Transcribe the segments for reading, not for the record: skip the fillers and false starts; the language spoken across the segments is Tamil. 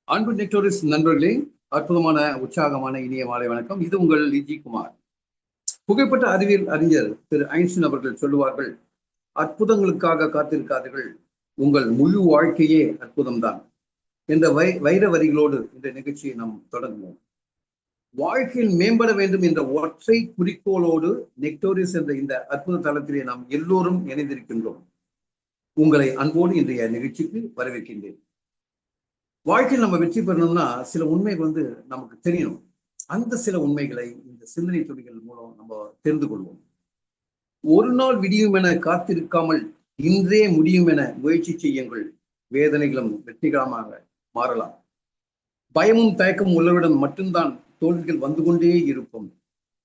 அன்பு நெக்டோரிஸ் நண்பர்களே, அற்புதமான உற்சாகமான இனிய மாலை வணக்கம். இது உங்கள் லிஜி குமார். புகைப்பட்ட அறிவியல் அறிஞர் திரு ஐன்ஸ்டீன் அவர்கள் சொல்லுவார்கள், அற்புதங்களுக்காக காத்திருக்காதீர்கள், உங்கள் முழு வாழ்க்கையே அற்புதம்தான் என்ற வைர வரிகளோடு இந்த நிகழ்ச்சியை நாம் தொடங்குவோம். வாழ்க்கையில் மேம்பட வேண்டும் என்ற ஒற்றை குறிக்கோளோடு நெக்டோரிஸ் என்ற இந்த அற்புத தளத்திலே நாம் எல்லோரும் இணைந்திருக்கின்றோம். உங்களை அன்போடு இன்றைய நிகழ்ச்சிக்கு வரவேற்கின்றேன். வாழ்க்கையில் நம்ம வெற்றி பெறணும்னா சில உண்மைகள் நமக்கு தெரியணும். அந்த சில உண்மைகளை இந்த சிந்தனை துளிகள் மூலம் நம்ம தெரிந்து கொள்வோம். ஒரு நாள் விடியும் என காத்திருக்காமல் இன்றே முடியும் என முயற்சி செய்யுங்கள். வேதனைகளும் வெற்றிகரமாக மாறலாம். பயமும் தயக்கமும் உள்ளவுடன் மட்டும்தான் தோல்விகள் வந்து கொண்டே இருக்கும்.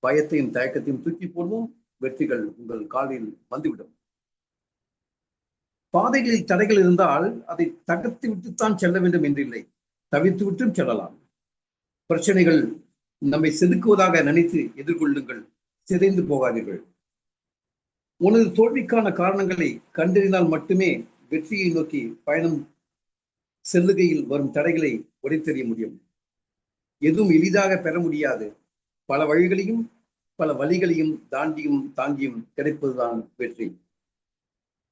பயத்தையும் தயக்கத்தையும் தூக்கி போடுவோம், வெற்றிகள் உங்கள் காலில் வந்துவிடும். பாதைகளில் தடைகள் இருந்தால் அதை தகர்த்து விட்டுத்தான் செல்ல வேண்டும் என்றில்லை, தவிர்த்து விட்டும் செல்லலாம். பிரச்சனைகள் நம்மை செதுக்குவதாக நினைத்து எதிர்கொள்ளுங்கள், சிதைந்து போகாதீர்கள். உனது தோல்விக்கான காரணங்களை கண்டறிந்தால் மட்டுமே வெற்றியை நோக்கி பயணம் செல்லுகையில் வரும் தடைகளை உடைத்தெறிய முடியும். எதுவும் எளிதாக பெற முடியாது. பல வழிகளையும் பல வழிகளையும் தாங்கியும் கிடைப்பதுதான் வெற்றி.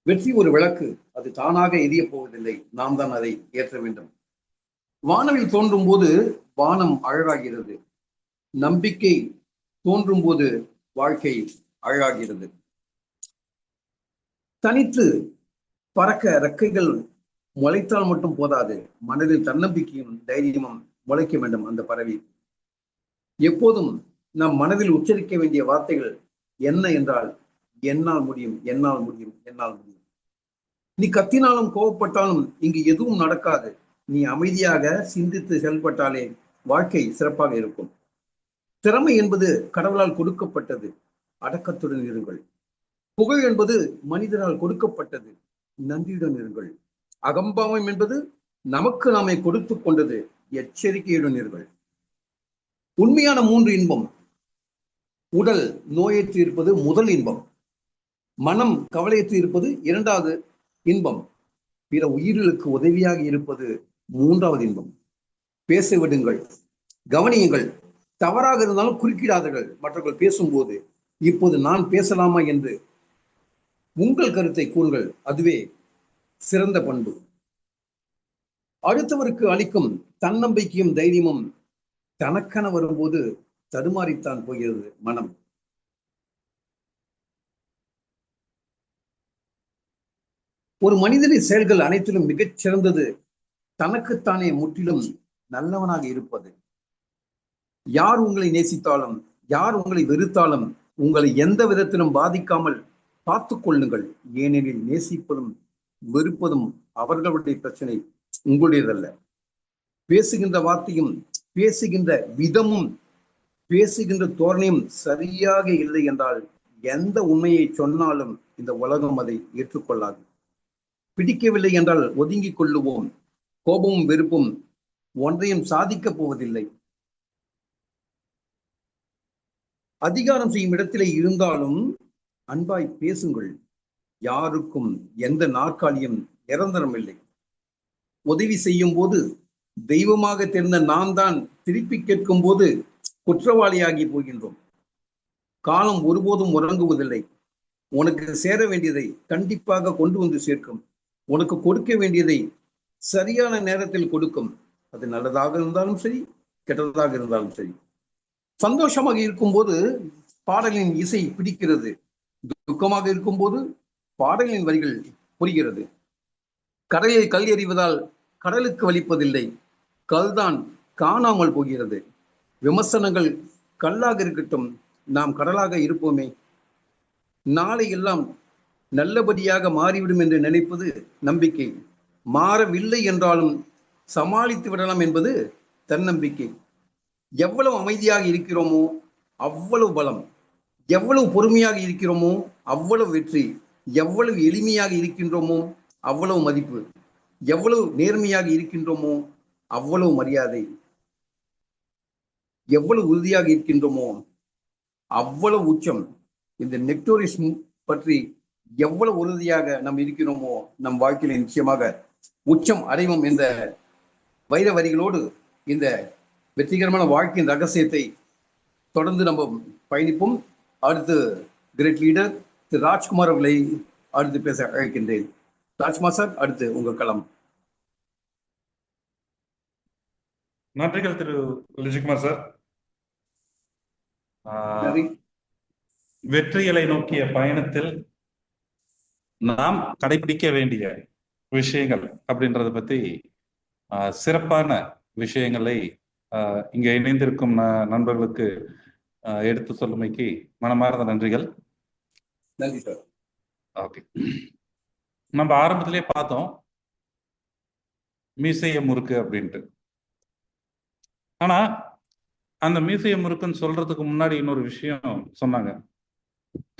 வெற்றி ஒரு விளக்கு, அது தானாக எரிய போவதில்லை, நாம் தான் அதை ஏற்ற வேண்டும். வானவில் தோன்றும் போது வானம் அழகாகிறது. நம்பிக்கை தோன்றும் போது வாழ்க்கை அழகாகிறது. தனித்து பறக்க ரெக்கைகள் முளைத்தால் மட்டும் போதாது, மனதில் தன்னம்பிக்கையும் தைரியமும் முளைக்க வேண்டும். அந்த பறவை எப்போதும் நம் மனதில் உச்சரிக்க வேண்டிய வார்த்தைகள் என்ன என்றால், என்னால் முடியும், என்னால் முடியும், என்னால் முடியும். நீ கத்தினாலும் கோவப்பட்டாலும் இங்கு எதுவும் நடக்காது. நீ அமைதியாக சிந்தித்து செயல்பட்டாலே வாழ்க்கை சிறப்பாக இருக்கும். திறமை என்பது கடவுளால் கொடுக்கப்பட்டது, அடக்கத்துடன் இருங்கள். புகழ் என்பது மனிதனால் கொடுக்கப்பட்டது, நன்றியுடன் இருங்கள். அகம்பாவம் என்பது நமக்கு நாமே கொடுத்து கொண்டது, எச்சரிக்கையுடன் இருங்கள். உண்மையான 3 இன்பம். உடல் நோயற்று இருப்பது முதல் இன்பம். மனம் கவலையற்று இருப்பது 2வது இன்பம். பிற உயிர்களுக்கு உதவியாக இருப்பது 3வது இன்பம். பேச விடுங்கள், கவனியுங்கள். தவறாக இருந்தாலும் குறுக்கிடாதீர்கள். மற்றவர்கள் பேசும்போது இப்போது நான் பேசலாமா என்று உங்கள் கருத்தை கூறுங்கள். அதுவே சிறந்த பண்பு. அடுத்தவருக்கு அளிக்கும் தன்னம்பிக்கையும் தைரியமும் தனக்கென வரும்போது தடுமாறித்தான் போகிறது மனம். ஒரு மனிதனின் செயல்கள் அனைத்திலும் மிகச் சிறந்தது தனக்குத்தானே முற்றிலும் நல்லவனாக இருப்பது. யார் உங்களை நேசித்தாலும் யார் உங்களை வெறுத்தாலும் உங்களை எந்த விதத்திலும் பாதிக்காமல் பார்த்து கொள்ளுங்கள். ஏனெனில் நேசிப்பதும் வெறுப்பதும் அவர்களுடைய பிரச்சனை, உங்களுடையதல்ல. பேசுகின்ற வார்த்தையும் பேசுகின்ற விதமும் பேசுகின்ற தோரணையும் சரியாக இல்லை என்றால் எந்த உண்மையை சொன்னாலும் இந்த உலகம் அதை ஏற்றுக்கொள்ளாது. பிடிக்கவில்லை என்றால் ஒதுங்கிக் கொள்ளுவோம். கோபமும் வெறுப்பும் ஒன்றையும் சாதிக்கப் போவதில்லை. அதிகாரம் செய்யும் இடத்திலே இருந்தாலும் அன்பாய் பேசுங்கள். யாருக்கும் எந்த நாற்காலியும் நிரந்தரம் இல்லை. உதவி செய்யும் போது தெய்வமாக தெரிந்த நாம் தான் திருப்பி கேட்கும் போது குற்றவாளியாகி போகின்றோம். காலம் ஒருபோதும் உறங்குவதில்லை. உனக்கு சேர வேண்டியதை கண்டிப்பாக கொண்டு வந்து சேர்க்கும். உனக்கு கொடுக்க வேண்டியதை சரியான நேரத்தில் கொடுக்கும். அது நல்லதாக இருந்தாலும் சரி, கெட்டதாக இருந்தாலும் சரி. சந்தோஷமாக இருக்கும்போது பாடலின் இசை பிடிக்கிறது. துக்கமாக இருக்கும்போது பாடலின் வரிகள் புரிகிறது. கடலில் கல் எறிவதால் கடலுக்கு வலிப்பதில்லை, கல்தான் காணாமல் போகிறது. விமர்சனங்கள் கல்லாக இருக்கட்டும், நாம் கடலாக இருப்போமே. நாளை எல்லாம் நல்லபடியாக மாறிவிடும் என்று நினைப்பது நம்பிக்கை. மாறவில்லை என்றாலும் சமாளித்து விடலாம் என்பது தன்னம்பிக்கை. எவ்வளவு அமைதியாக இருக்கிறோமோ அவ்வளவு பலம், எவ்வளவு பொறுமையாக இருக்கிறோமோ அவ்வளவு வெற்றி, எவ்வளவு எளிமையாக இருக்கின்றோமோ அவ்வளவு மதிப்பு, எவ்வளவு நேர்மையாக இருக்கின்றோமோ அவ்வளவு மரியாதை, எவ்வளவு உறுதியாக இருக்கின்றோமோ அவ்வளவு உச்சம். இந்த நெக்டோரிஸ் பற்றி எவ்வளவு உறுதியாக நாம் இருக்கிறோமோ நம் வாழ்க்கையில நிச்சயமாக உச்சம் அடைவோம் என்ற வைர வரிகளோடு இந்த வெற்றிகரமான வாழ்க்கையின் ரகசியத்தை தொடர்ந்து நம்ம பயணிப்போம். அடுத்து கிரேட் லீடர் திரு ராஜ்குமார் அவர்களை அடுத்து பேச அழைக்கின்றேன். ராஜ்குமார் சார், அடுத்து உங்க களம். நன்றிகள் திரு விஜயகுமார் சார். வெற்றிகளை நோக்கிய பயணத்தில் நாம் கடைபிடிக்க வேண்டிய விஷயங்கள் அப்படின்றத பத்தி சிறப்பான விஷயங்களை இங்க இணைந்திருக்கும் நண்பர்களுக்கு எடுத்து சொல்லுமைக்கு மனமார்ந்த நன்றிகள். நன்றி சார். ஓகே, நம்ம ஆரம்பத்திலே பார்த்தோம் மீசைய முறுக்கு அப்படின்ட்டு. ஆனா அந்த மீசைய முறுக்குன்னு சொல்றதுக்கு முன்னாடி இன்னொரு விஷயம் சொன்னாங்க,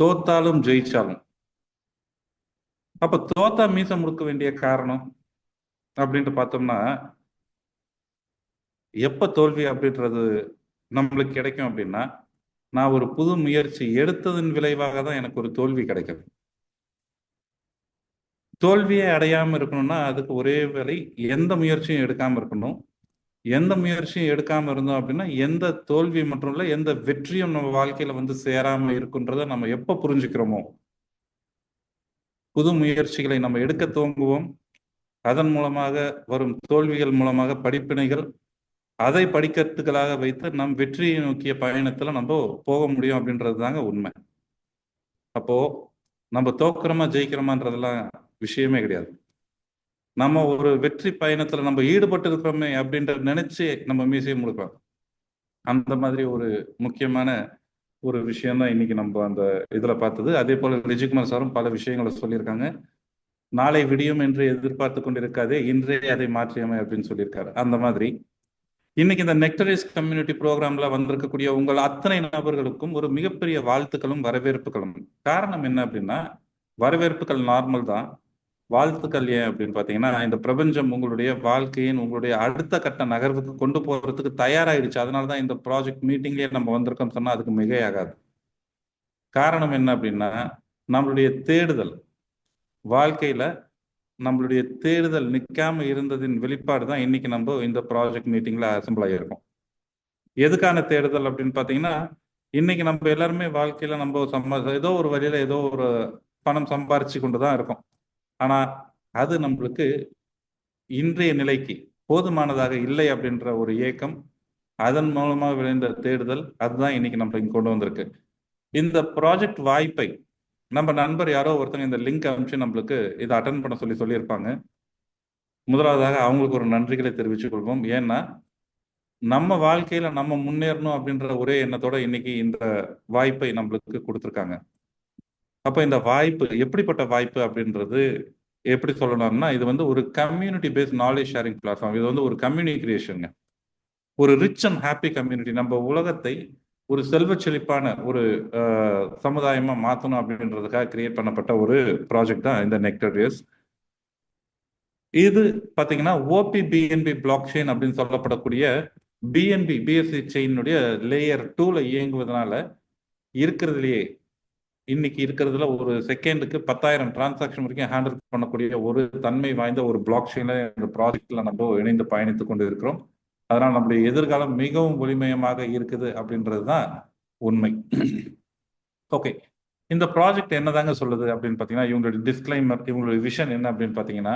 தோத்தாலும் ஜெயிச்சாலும். அப்ப தோத்தா மீசை முறுக்க வேண்டிய காரணம் அப்படின்ட்டு பார்த்தோம்னா, எப்ப தோல்வி அப்படின்றது நம்மளுக்கு கிடைக்கும் அப்படின்னா, நான் ஒரு புது முயற்சி எடுத்ததன் விளைவாக தான் எனக்கு ஒரு தோல்வி கிடைக்கும். தோல்வியை அடையாம இருக்கணும்னா அதுக்கு ஒரே வேலை, எந்த முயற்சியும் எடுக்காம இருக்கணும். எந்த முயற்சியும் எடுக்காம இருந்தோம் அப்படின்னா எந்த தோல்வி மற்றும் இல்லை, எந்த வெற்றியும் நம்ம வாழ்க்கையில வந்து சேராம இருக்குன்றத நம்ம எப்ப புரிஞ்சுக்கிறோமோ, புது முயற்சிகளை நம்ம எடுக்க துவங்குவோம். அதன் மூலமாக வரும் தோல்விகள் மூலமாக படிப்பினைகள், அதை படிக்கட்டுகளாக வைத்து நம் வெற்றியை நோக்கிய பயணத்துல நம்ம போக முடியும் அப்படின்றது தாங்க உண்மை. அப்போ நம்ம தோக்குறோமா ஜெயிக்கிறோமான்றதெல்லாம் விஷயமே கிடையாது. நம்ம ஒரு வெற்றி பயணத்துல நம்ம ஈடுபட்டு இருக்கிறோமே அப்படின்ற நினைச்சு நம்ம மீசையை முழுக்கலாம். அந்த மாதிரி ஒரு முக்கியமான ஒரு விஷயம்தான் இன்னைக்கு நம்ம அந்த இதுல பார்த்தது. அதே போல விஜயகுமார் சாரும் பல விஷயங்களை சொல்லியிருக்காங்க. நாளை விடியும் என்று எதிர்பார்த்து கொண்டிருக்காதே, இன்றே அதை மாற்றியமை அப்படின்னு சொல்லியிருக்காரு. அந்த மாதிரி இன்னைக்கு இந்த நெக்டரிஸ் கம்யூனிட்டி ப்ரோக்ராம்ல வந்திருக்கக்கூடிய உங்கள் அத்தனை நபர்களுக்கும் ஒரு மிகப்பெரிய வாழ்த்துக்களும் வரவேற்புகளும். காரணம் என்ன அப்படின்னா, வரவேற்புகள் நார்மல் தான், வாழ்த்துக்கள் ஏன் அப்படின்னு பார்த்தீங்கன்னா, இந்த பிரபஞ்சம் உங்களுடைய வாழ்க்கையின் உங்களுடைய அடுத்த கட்ட நகர்வுக்கு கொண்டு போறதுக்கு தயாராகிடுச்சு. அதனால தான் இந்த ப்ராஜெக்ட் மீட்டிங்லேயே நம்ம வந்திருக்கோம் சொன்னா அதுக்கு மிகையாகாது. காரணம் என்ன அப்படின்னா, நம்மளுடைய தேடுதல், வாழ்க்கையில நம்மளுடைய தேடுதல் நிற்காம இருந்ததின் வெளிப்பாடு தான் இன்னைக்கு நம்ம இந்த ப்ராஜெக்ட் மீட்டிங்ல அசம்பிள் ஆகியிருக்கோம். எதுக்கான தேடுதல் அப்படின்னு பார்த்தீங்கன்னா, இன்னைக்கு நம்ம எல்லாருமே வாழ்க்கையில நம்ம ஏதோ ஒரு வழியில ஏதோ ஒரு பணம் சம்பாரிச்சு கொண்டு தான் இருக்கோம். ஆனா அது நம்மளுக்கு இன்றைய நிலைக்கு போதுமானதாக இல்லை அப்படின்ற ஒரு ஏக்கம், அதன் மூலமாக விளைந்த தேடுதல், அதுதான் இன்னைக்கு நம்ம இங்க கொண்டு வந்திருக்கு. இந்த ப்ராஜெக்ட் வாய்ப்பை நம்ம நண்பர் யாரோ ஒருத்தங்க இந்த லிங்க் அனுப்பிச்சு நம்மளுக்கு இதை அட்டன் பண்ண சொல்லியிருப்பாங்க. முதலாவதாக அவங்களுக்கு ஒரு நன்றிகளை தெரிவித்துக் கொள்வோம். ஏன்னா நம்ம வாழ்க்கையில நம்ம முன்னேறணும் அப்படின்ற ஒரே எண்ணத்தோட இன்னைக்கு இந்த வாய்ப்பை நம்மளுக்கு கொடுத்துருக்காங்க. அப்ப இந்த வாய்ப்பு எப்படிப்பட்ட வாய்ப்பு அப்படின்றது எப்படி சொல்லணும்னா, இது வந்து ஒரு community paste knowledge sharing platform. இது வந்து ஒரு கம்யூனிட்டி கிரியேஷனுங்க, ஒரு ரிச் அண்ட் ஹாப்பி கம்யூனிட்டி. நம்ம உலகத்தை ஒரு செல்வ செழிப்பான ஒரு சமுதாயமா மாற்றணும் அப்படின்றதுக்காக கிரியேட் பண்ணப்பட்ட ஒரு ப்ராஜெக்ட் தான் இந்த நெக்டரிஸ். இது பார்த்தீங்கன்னா ஓபி பிஎன்பி பிளாக் செயின் அப்படின்னு சொல்லப்படக்கூடிய பிஎன்பி பிஎஸ்சி செயினுடைய லேயர் 2ல இயங்குவதனால இருக்கிறதுலையே இன்னைக்கு இருக்கிறதுல ஒரு செகண்டுக்கு 10,000 டிரான்சாக்ஷன் வரைக்கும் ஹேண்டில் பண்ணக்கூடிய ஒரு தன்மை வாய்ந்த ஒரு பிளாக் செயின்ல இந்த ப்ராஜெக்ட்ல நம்ம இணைந்து பயணித்துக் கொண்டு இருக்கிறோம். அதனால் நம்முடைய எதிர்காலம் மிகவும் ஒளிமயமாக இருக்குது அப்படின்றது தான் உண்மை. ஓகே, இந்த ப்ராஜெக்ட் என்னதாங்க சொல்லுது அப்படின்னு பார்த்தீங்கன்னா, இவங்களுடைய டிஸ்கிளைமர், இவங்களுடைய விஷன் என்ன அப்படின்னு பார்த்தீங்கன்னா,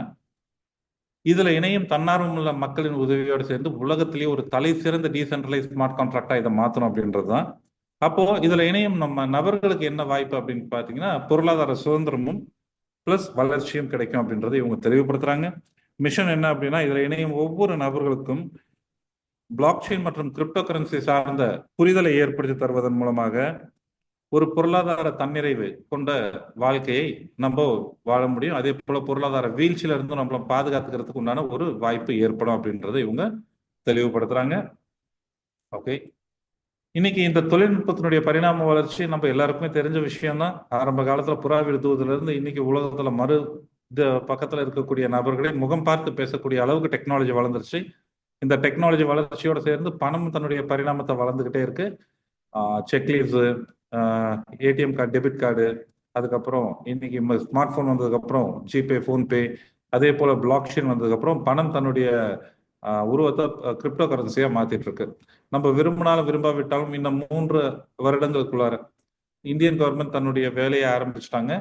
இதுல இணையும் தன்னார்வம் உள்ள மக்களின் உதவியோடு சேர்ந்து உலகத்திலேயே ஒரு தலை சிறந்த டீசென்ட்ரலைஸ் ஸ்மார்ட் கான்ட்ராக்டா இதை மாற்றணும் அப்படின்றது தான். அப்போ இதுல இணையும் நம்ம நபர்களுக்கு என்ன வாய்ப்பு அப்படின்னு பார்த்தீங்கன்னா, பொருளாதார சுதந்திரமும் பிளஸ் வளர்ச்சியும் கிடைக்கும் அப்படின்றத இவங்க தெளிவுபடுத்துறாங்க. மிஷன் என்ன அப்படின்னா, இதுல இணையும் ஒவ்வொரு நபர்களுக்கும் பிளாக் செயின் மற்றும் கிரிப்டோ கரன்சி சார்ந்த புரிதலை ஏற்படுத்தி தருவதன் மூலமாக ஒரு பொருளாதார தன்னிறைவு கொண்ட வாழ்க்கையை நம்ம வாழ முடியும். அதே போல பொருளாதார வீழ்ச்சியில இருந்தும் நம்மள பாதுகாத்துக்கிறதுக்கு உண்டான ஒரு வாய்ப்பு ஏற்படும் அப்படின்றத இவங்க தெளிவுபடுத்துறாங்க. ஓகே, இன்னைக்கு இந்த தொழில்நுட்பத்தினுடைய பரிணாம வளர்ச்சி நம்ம எல்லாருக்குமே தெரிஞ்ச விஷயம் தான். ஆரம்ப காலத்துல புறா விடுதுவதுல இருந்து இன்னைக்கு உலகத்துல பக்கத்துல இருக்கக்கூடிய நபர்களை முகம் பார்த்து பேசக்கூடிய அளவுக்கு டெக்னாலஜி வளர்ந்துருச்சு. இந்த டெக்னாலஜி வளர்ச்சியோட சேர்ந்து பணம் தன்னுடைய பரிணாமத்தை வளர்ந்துகிட்டே இருக்கு. செக்லீவ்ஸ், ஏடிஎம் கார்டு, டெபிட் கார்டு, அதுக்கப்புறம் இன்னைக்கு ஸ்மார்ட் போன் வந்ததுக்கு அப்புறம் ஜிபே, போன்பே, அதே போல பிளாக் செயின் வந்ததுக்கு அப்புறம் பணம் தன்னுடைய உருவத்தை கிரிப்டோ கரன்சியா மாத்திட்டு இருக்கு. நம்ம விரும்பினாலும் விரும்பாவிட்டாலும் இந்த 3 வருடங்களுக்குள்ளார இந்தியன் கவர்மெண்ட் தன்னுடைய வேலையை ஆரம்பிச்சிட்டாங்க.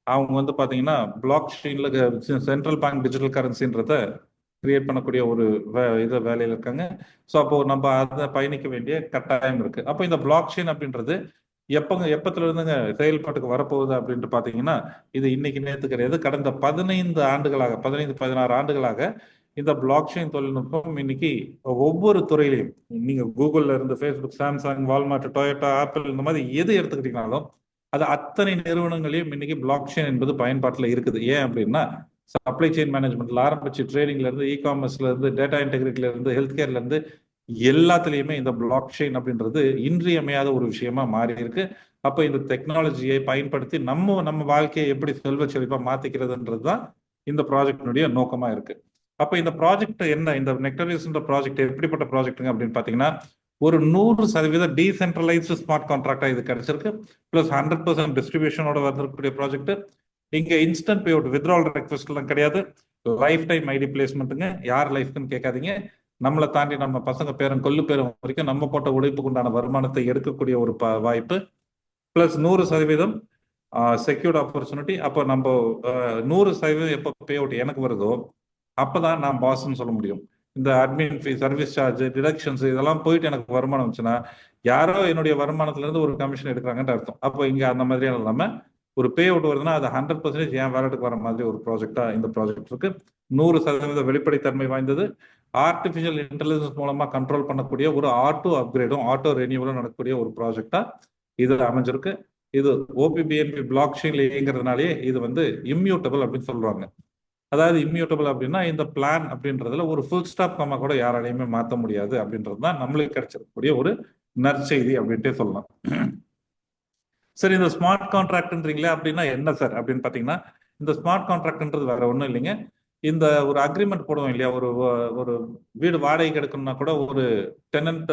அவங்க வந்து பாத்தீங்கன்னா பிளாக் செயின்ல சென்ட்ரல் பேங்க் டிஜிட்டல் கரன்சின்றத கிரியேட் பண்ணக்கூடிய ஒரு வேலையில இருக்காங்க. ஸோ அப்போ நம்ம அதை பயணிக்க வேண்டிய கட்டாயம் இருக்கு. அப்போ இந்த பிளாக் செயின் அப்படின்றது எப்பத்துல இருந்துங்க செயல்பாட்டுக்கு வரப்போகுது அப்படின்ட்டு பாத்தீங்கன்னா, இது இன்னைக்கு நேற்று கிடையாது. கடந்த 15 ஆண்டுகளாக 16 ஆண்டுகளாக இந்த பிளாக் செயின் தொழில்நுட்பம் இன்னைக்கு ஒவ்வொரு துறையிலையும், நீங்க கூகுள்ல இருந்து Facebook, Samsung, Walmart, Toyota, apple இந்த மாதிரி எது எடுத்துக்கிட்டீங்கனாலும் அது அத்தனை நிறுவனங்களையும் இன்னைக்கு பிளாக் செயின் என்பது பயன்பாட்டில் இருக்குது. ஏன் அப்படின்னா சப்ளை செயின் மேனேஜ்மெண்ட்ல ஆரம்பிச்சு ட்ரேடிங்ல இருந்து, இ-காமர்ஸ்ல இருந்து, டேட்டா இன்டெகிரிட்டில இருந்து, ஹெல்த் கேர்ல இருந்து எல்லாத்துலயுமே இந்த பிளாக் செயின் அப்படின்றது இன்றியமையாத ஒரு விஷயமா மாறி இருக்கு. அப்ப இந்த டெக்னாலஜியை பயன்படுத்தி நம்ம வாழ்க்கையை எப்படி செல்வ செழிப்பா மாத்திக்கிறதுன்றது தான் இந்த ப்ராஜெக்டினுடைய நோக்கமா இருக்கு. அப்ப இந்த ப்ராஜெக்ட் என்ன, இந்த நெக்டரிஸ்ன்ற ப்ராஜெக்ட் எப்படிப்பட்ட ப்ராஜெக்ட்டுங்க அப்படின்னு பாத்தீங்கன்னா, ஒரு 100% டீசென்ட்ரலைஸ்டு ஸ்மார்ட் கான்ட்ராக்டா இது கிடைச்சிருக்கு. பிளஸ் 100% டிஸ்ட்ரிபியூஷனோட வந்திருக்கக்கூடிய ப்ராஜெக்ட். இங்க instant pay out, withdraw request எல்லாம் கிடையாது. லைஃப் டைம் ஐடி பிளேஸ்மெண்ட்டுங்க. யார் லைஃப்னு கேட்காதீங்க. நம்மளை தாண்டி நம்ம பசங்க பேரும் கொல்லு பேரும் வரைக்கும் நம்ம போட்ட உழைப்புக்கு உண்டான வருமானத்தை எடுக்கக்கூடிய ஒரு வாய்ப்பு. Plus 100% secured opportunity. அப்போ நம்ம 100% எப்போ பே அவுட் எனக்கு வருதோ அப்பதான் நான் பாஸ்ன்னு சொல்ல முடியும். இந்த அட்மின் ஃபீ, சர்வீஸ் சார்ஜ், டிடக்ஷன்ஸ் இதெல்லாம் போயிட்டு எனக்கு வருமானம் வந்துச்சுன்னா யாரோ என்னுடைய வருமானத்துல இருந்து ஒரு கமிஷன் எடுக்கிறாங்கன்ற அர்த்தம். அப்போ இங்க அந்த மாதிரியான இல்லாம ஒரு பே அவுட் வருதுன்னா அது 100% என் வேலட்டுக்கு வர மாதிரி ஒரு ப்ராஜெக்டா இந்த ப்ராஜெக்ட் இருக்கு. 100% வெளிப்படைத்தன்மை வாய்ந்தது. ஆர்டிபிஷியல் இன்டெலிஜென்ஸ் மூலமா கண்ட்ரோல் பண்ணக்கூடிய ஒரு ஆட்டோ அப்கிரேடும் ஆட்டோ ரெனியூவலும் நடக்கக்கூடிய ஒரு ப்ராஜெக்டா இது அமைஞ்சிருக்கு. இது ஓபிபிஎன்பி பிளாக் செயின்ல இயங்குறதுனாலே இது வந்து இம்மியூட்டபிள் அப்படின்னு சொல்றாங்க. அதாவது இம்மியூட்டபிள் அப்படின்னா இந்த பிளான் அப்படின்றதுல ஒரு ஃபுல் ஸ்டாப் கம்மா கூட யாராலையுமே மாற்ற முடியாது அப்படின்றது தான் நம்மளுக்கு கிடைச்சிருக்கக்கூடிய ஒரு நற்செய்தி அப்படின்ட்டே சொல்லலாம். சரி, இந்த ஸ்மார்ட் கான்ட்ராக்ட்ன்றீங்களே அப்படின்னா என்ன சார் அப்படின்னு பாத்தீங்கன்னா, இந்த ஸ்மார்ட் கான்ட்ராக்ட்ன்றது வேற ஒன்றும் இல்லைங்க. இந்த ஒரு அக்ரிமெண்ட் போடுவோம் இல்லையா, ஒரு வீடு வாடகைக்கு எடுக்கணும்னா கூட ஒரு டெனன்ட்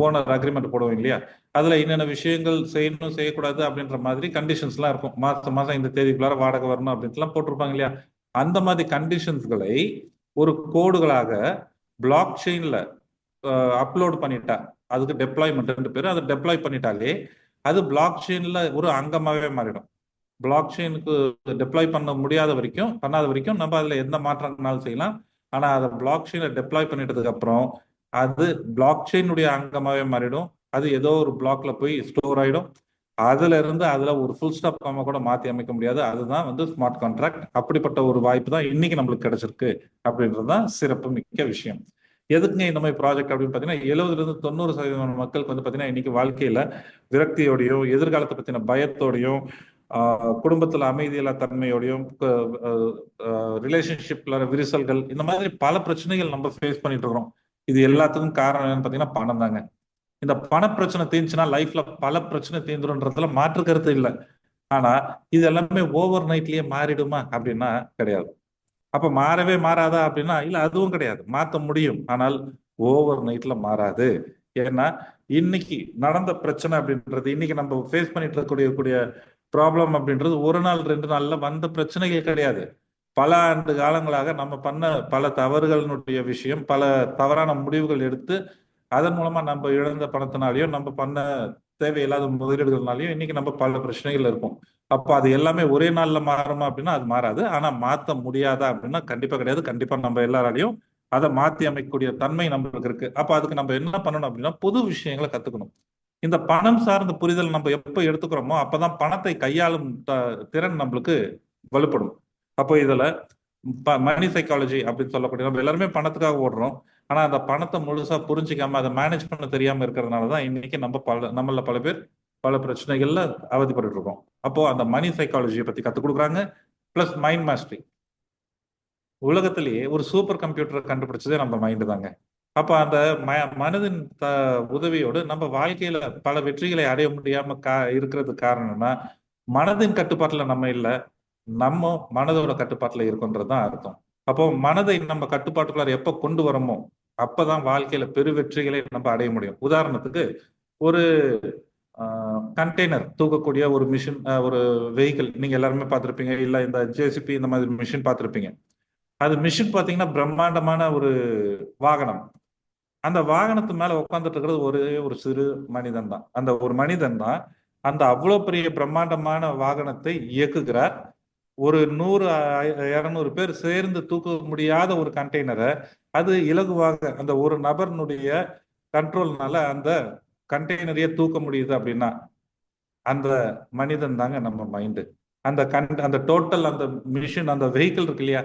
ஓனர் அக்ரிமெண்ட் போடுவோம் இல்லையா, அதுல என்னென்ன விஷயங்கள் செய்யணும் செய்யக்கூடாது அப்படின்ற மாதிரி கண்டிஷன்ஸ் எல்லாம் இருக்கும். மாசம் மாசம் இந்த தேதிக்குள்ளார வாடகை வரணும் அப்படின்ட்டுலாம் போட்டிருப்பாங்க இல்லையா. அந்த மாதிரி கண்டிஷன்ஸ்களை ஒரு கோடுகளாக பிளாக் செயின்ல அப்லோட் பண்ணிட்டா, அதுக்கு டெப்ளாய்மெண்ட் பேரு, அதை டெப்ளாய் பண்ணிட்டாலே அது பிளாக் செயின்ல ஒரு அங்கமாவே மாறிடும். பிளாக் செயினுக்கு டெப்ளாய் பண்ணாத வரைக்கும் நம்ம அதுல எந்த மாற்றங்களாலும் செய்யலாம். ஆனா அதை பிளாக் செயின்ல டெப்ளாய் பண்ணிட்டதுக்கு அப்புறம் அது பிளாக் செயினுடைய அங்கமாவே மாறிடும். அது ஏதோ ஒரு பிளாக்ல போய் ஸ்டோர் ஆயிடும். அதுல ஒரு ஃபுல் ஸ்டாப் காமா கூட மாத்தி அமைக்க முடியாது. அதுதான் வந்து ஸ்மார்ட் கான்ட்ராக்ட். அப்படிப்பட்ட ஒரு வாய்ப்பு தான் இன்னைக்கு நம்மளுக்கு கிடைச்சிருக்கு அப்படின்றதுதான் சிறப்பு மிக்க விஷயம். எதுக்குங்க இந்த மாதிரி ப்ராஜெக்ட் அப்படின்னு பாத்தீங்கன்னா, 70% மக்களுக்கு வந்து பாத்தீங்கன்னா இன்னைக்கு வாழ்க்கையில விரக்தியோடையும், எதிர்காலத்தை பத்தின பயத்தோடையும், குடும்பத்துல அமைதியில்லா தன்மையோடையும், ரிலேஷன்ஷிப்ல விரிசல்கள், இந்த மாதிரி பல பிரச்சனைகள் நம்ம ஃபேஸ் பண்ணிட்டு இருக்கிறோம். இது எல்லாத்துக்கும் காரணம் என்னன்னு பாத்தீங்கன்னா பணம் தாங்க. இந்த பண பிரச்சனை தீர்ந்துச்சுன்னா லைஃப்ல பல பிரச்சனை தீர்ந்துன்றதுல மாற்று கருத்து இல்லை. ஆனா இது எல்லாமே ஓவர் நைட்லயே மாறிடுமா அப்படின்னா கிடையாது. அப்ப மாறவே மாறாதா அப்படின்னா இல்ல, அதுவும் கிடையாது. மாத்த முடியும், ஆனால் ஓவர் நைட்ல மாறாது. ஏன்னா இன்னைக்கு நடந்த பிரச்சனை அப்படின்றது, இன்னைக்கு நம்ம ஃபேஸ் பண்ணிட்டு இருக்கக்கூடிய ப்ராப்ளம் அப்படின்றது ஒரு நாள் 2 நாள்ல வந்த பிரச்சனைகள் கிடையாது. பல ஆண்டு காலங்களாக நம்ம பண்ண பல தவறுகளினுடைய விஷயம், பல தவறான முடிவுகள் எடுத்து அதன் மூலமா நம்ம இழந்த பணத்தினாலையும், நம்ம பண்ண தேவையில்லாத முதலீடுகள்னாலையும் இன்னைக்கு நம்ம பல பிரச்சனைகள் இருக்கும். அப்ப அது எல்லாமே ஒரே நாள்ல மாறுமா அப்படின்னா அது மாறாது. ஆனா மாத்த முடியாதா அப்படின்னா கண்டிப்பா கிடையாது. கண்டிப்பா நம்ம எல்லாராலையும் அதை மாத்தி அமைக்கக்கூடிய தன்மை நம்மளுக்கு இருக்கு. அப்ப அதுக்கு நம்ம என்ன பண்ணணும் அப்படின்னா புது விஷயங்களை கத்துக்கணும். இந்த பணம் சார்ந்த புரிதல் நம்ம எப்ப எடுத்துக்கிறோமோ அப்பதான் பணத்தை கையாளும் திறன் நம்மளுக்கு வலுப்படும். அப்போ இதுல மணி சைக்காலஜி அப்படின்னு சொல்லக்கூடிய, நம்ம எல்லாருமே பணத்துக்காக ஓடுறோம். ஆனா அந்த பணத்தை முழுசா புரிஞ்சிக்காம அதை மேனேஜ் பண்ண தெரியாம இருக்கிறதுனாலதான் இன்னைக்கு நம்மள பல பேர் பல பிரச்சனைகள்ல அவதிப்பட்டு இருக்கோம். அப்போ அந்த மணி சைக்காலஜியை பத்தி கத்துக் கொடுக்குறாங்க. Plus mind mastery. உலகத்திலேயே ஒரு சூப்பர் கம்ப்யூட்டர் கண்டுபிடிச்சதே நம்ம மைண்டு தாங்க. அப்ப அந்த மனதின் உதவியோடு நம்ம வாழ்க்கையில பல வெற்றிகளை அடைய முடியாம இருக்கிறது காரணம்னா மனதின் கட்டுப்பாட்டுல நம்ம இல்லை, நம்ம மனதோட கட்டுப்பாட்டுல இருக்கோன்றதுதான் அர்த்தம். அப்போ மனதை நம்ம கட்டுப்பாட்டுக்குள்ளார எப்ப கொண்டு வரோமோ அப்பதான் வாழ்க்கையில பெரு வெற்றிகளை நம்ம அடைய முடியும். உதாரணத்துக்கு ஒரு கண்டெய்னர் தூக்கக்கூடிய ஒரு மிஷின், ஒரு வெஹிக்கிள் நீங்க எல்லாருமே பார்த்திருப்பீங்க, இல்ல இந்த ஜேசிபி இந்த மாதிரி மிஷின் பார்த்திருப்பீங்க. அது மிஷின் பார்த்தீங்கன்னா பிரம்மாண்டமான ஒரு வாகனம். அந்த வாகனத்து மேல உட்காந்துட்டு இருக்கிறது ஒரே ஒரு சிறு மனிதன் தான். அந்த ஒரு மனிதன் தான் அந்த அவ்வளோ பெரிய பிரம்மாண்டமான வாகனத்தை இயக்குகிறார். ஒரு 100 200 பேர் சேர்ந்து தூக்க முடியாத ஒரு கண்டெய்னரை அது இலகுவாக அந்த ஒரு நபர்னுடைய கண்ட்ரோல்னால அந்த கண்டெய்னரையே தூக்க முடியுது அப்படின்னா அந்த மனிதன் தாங்க நம்ம மைண்டு. அந்த டோட்டல் அந்த மிஷின் அந்த வெஹிக்கிள் இருக்கு இல்லையா,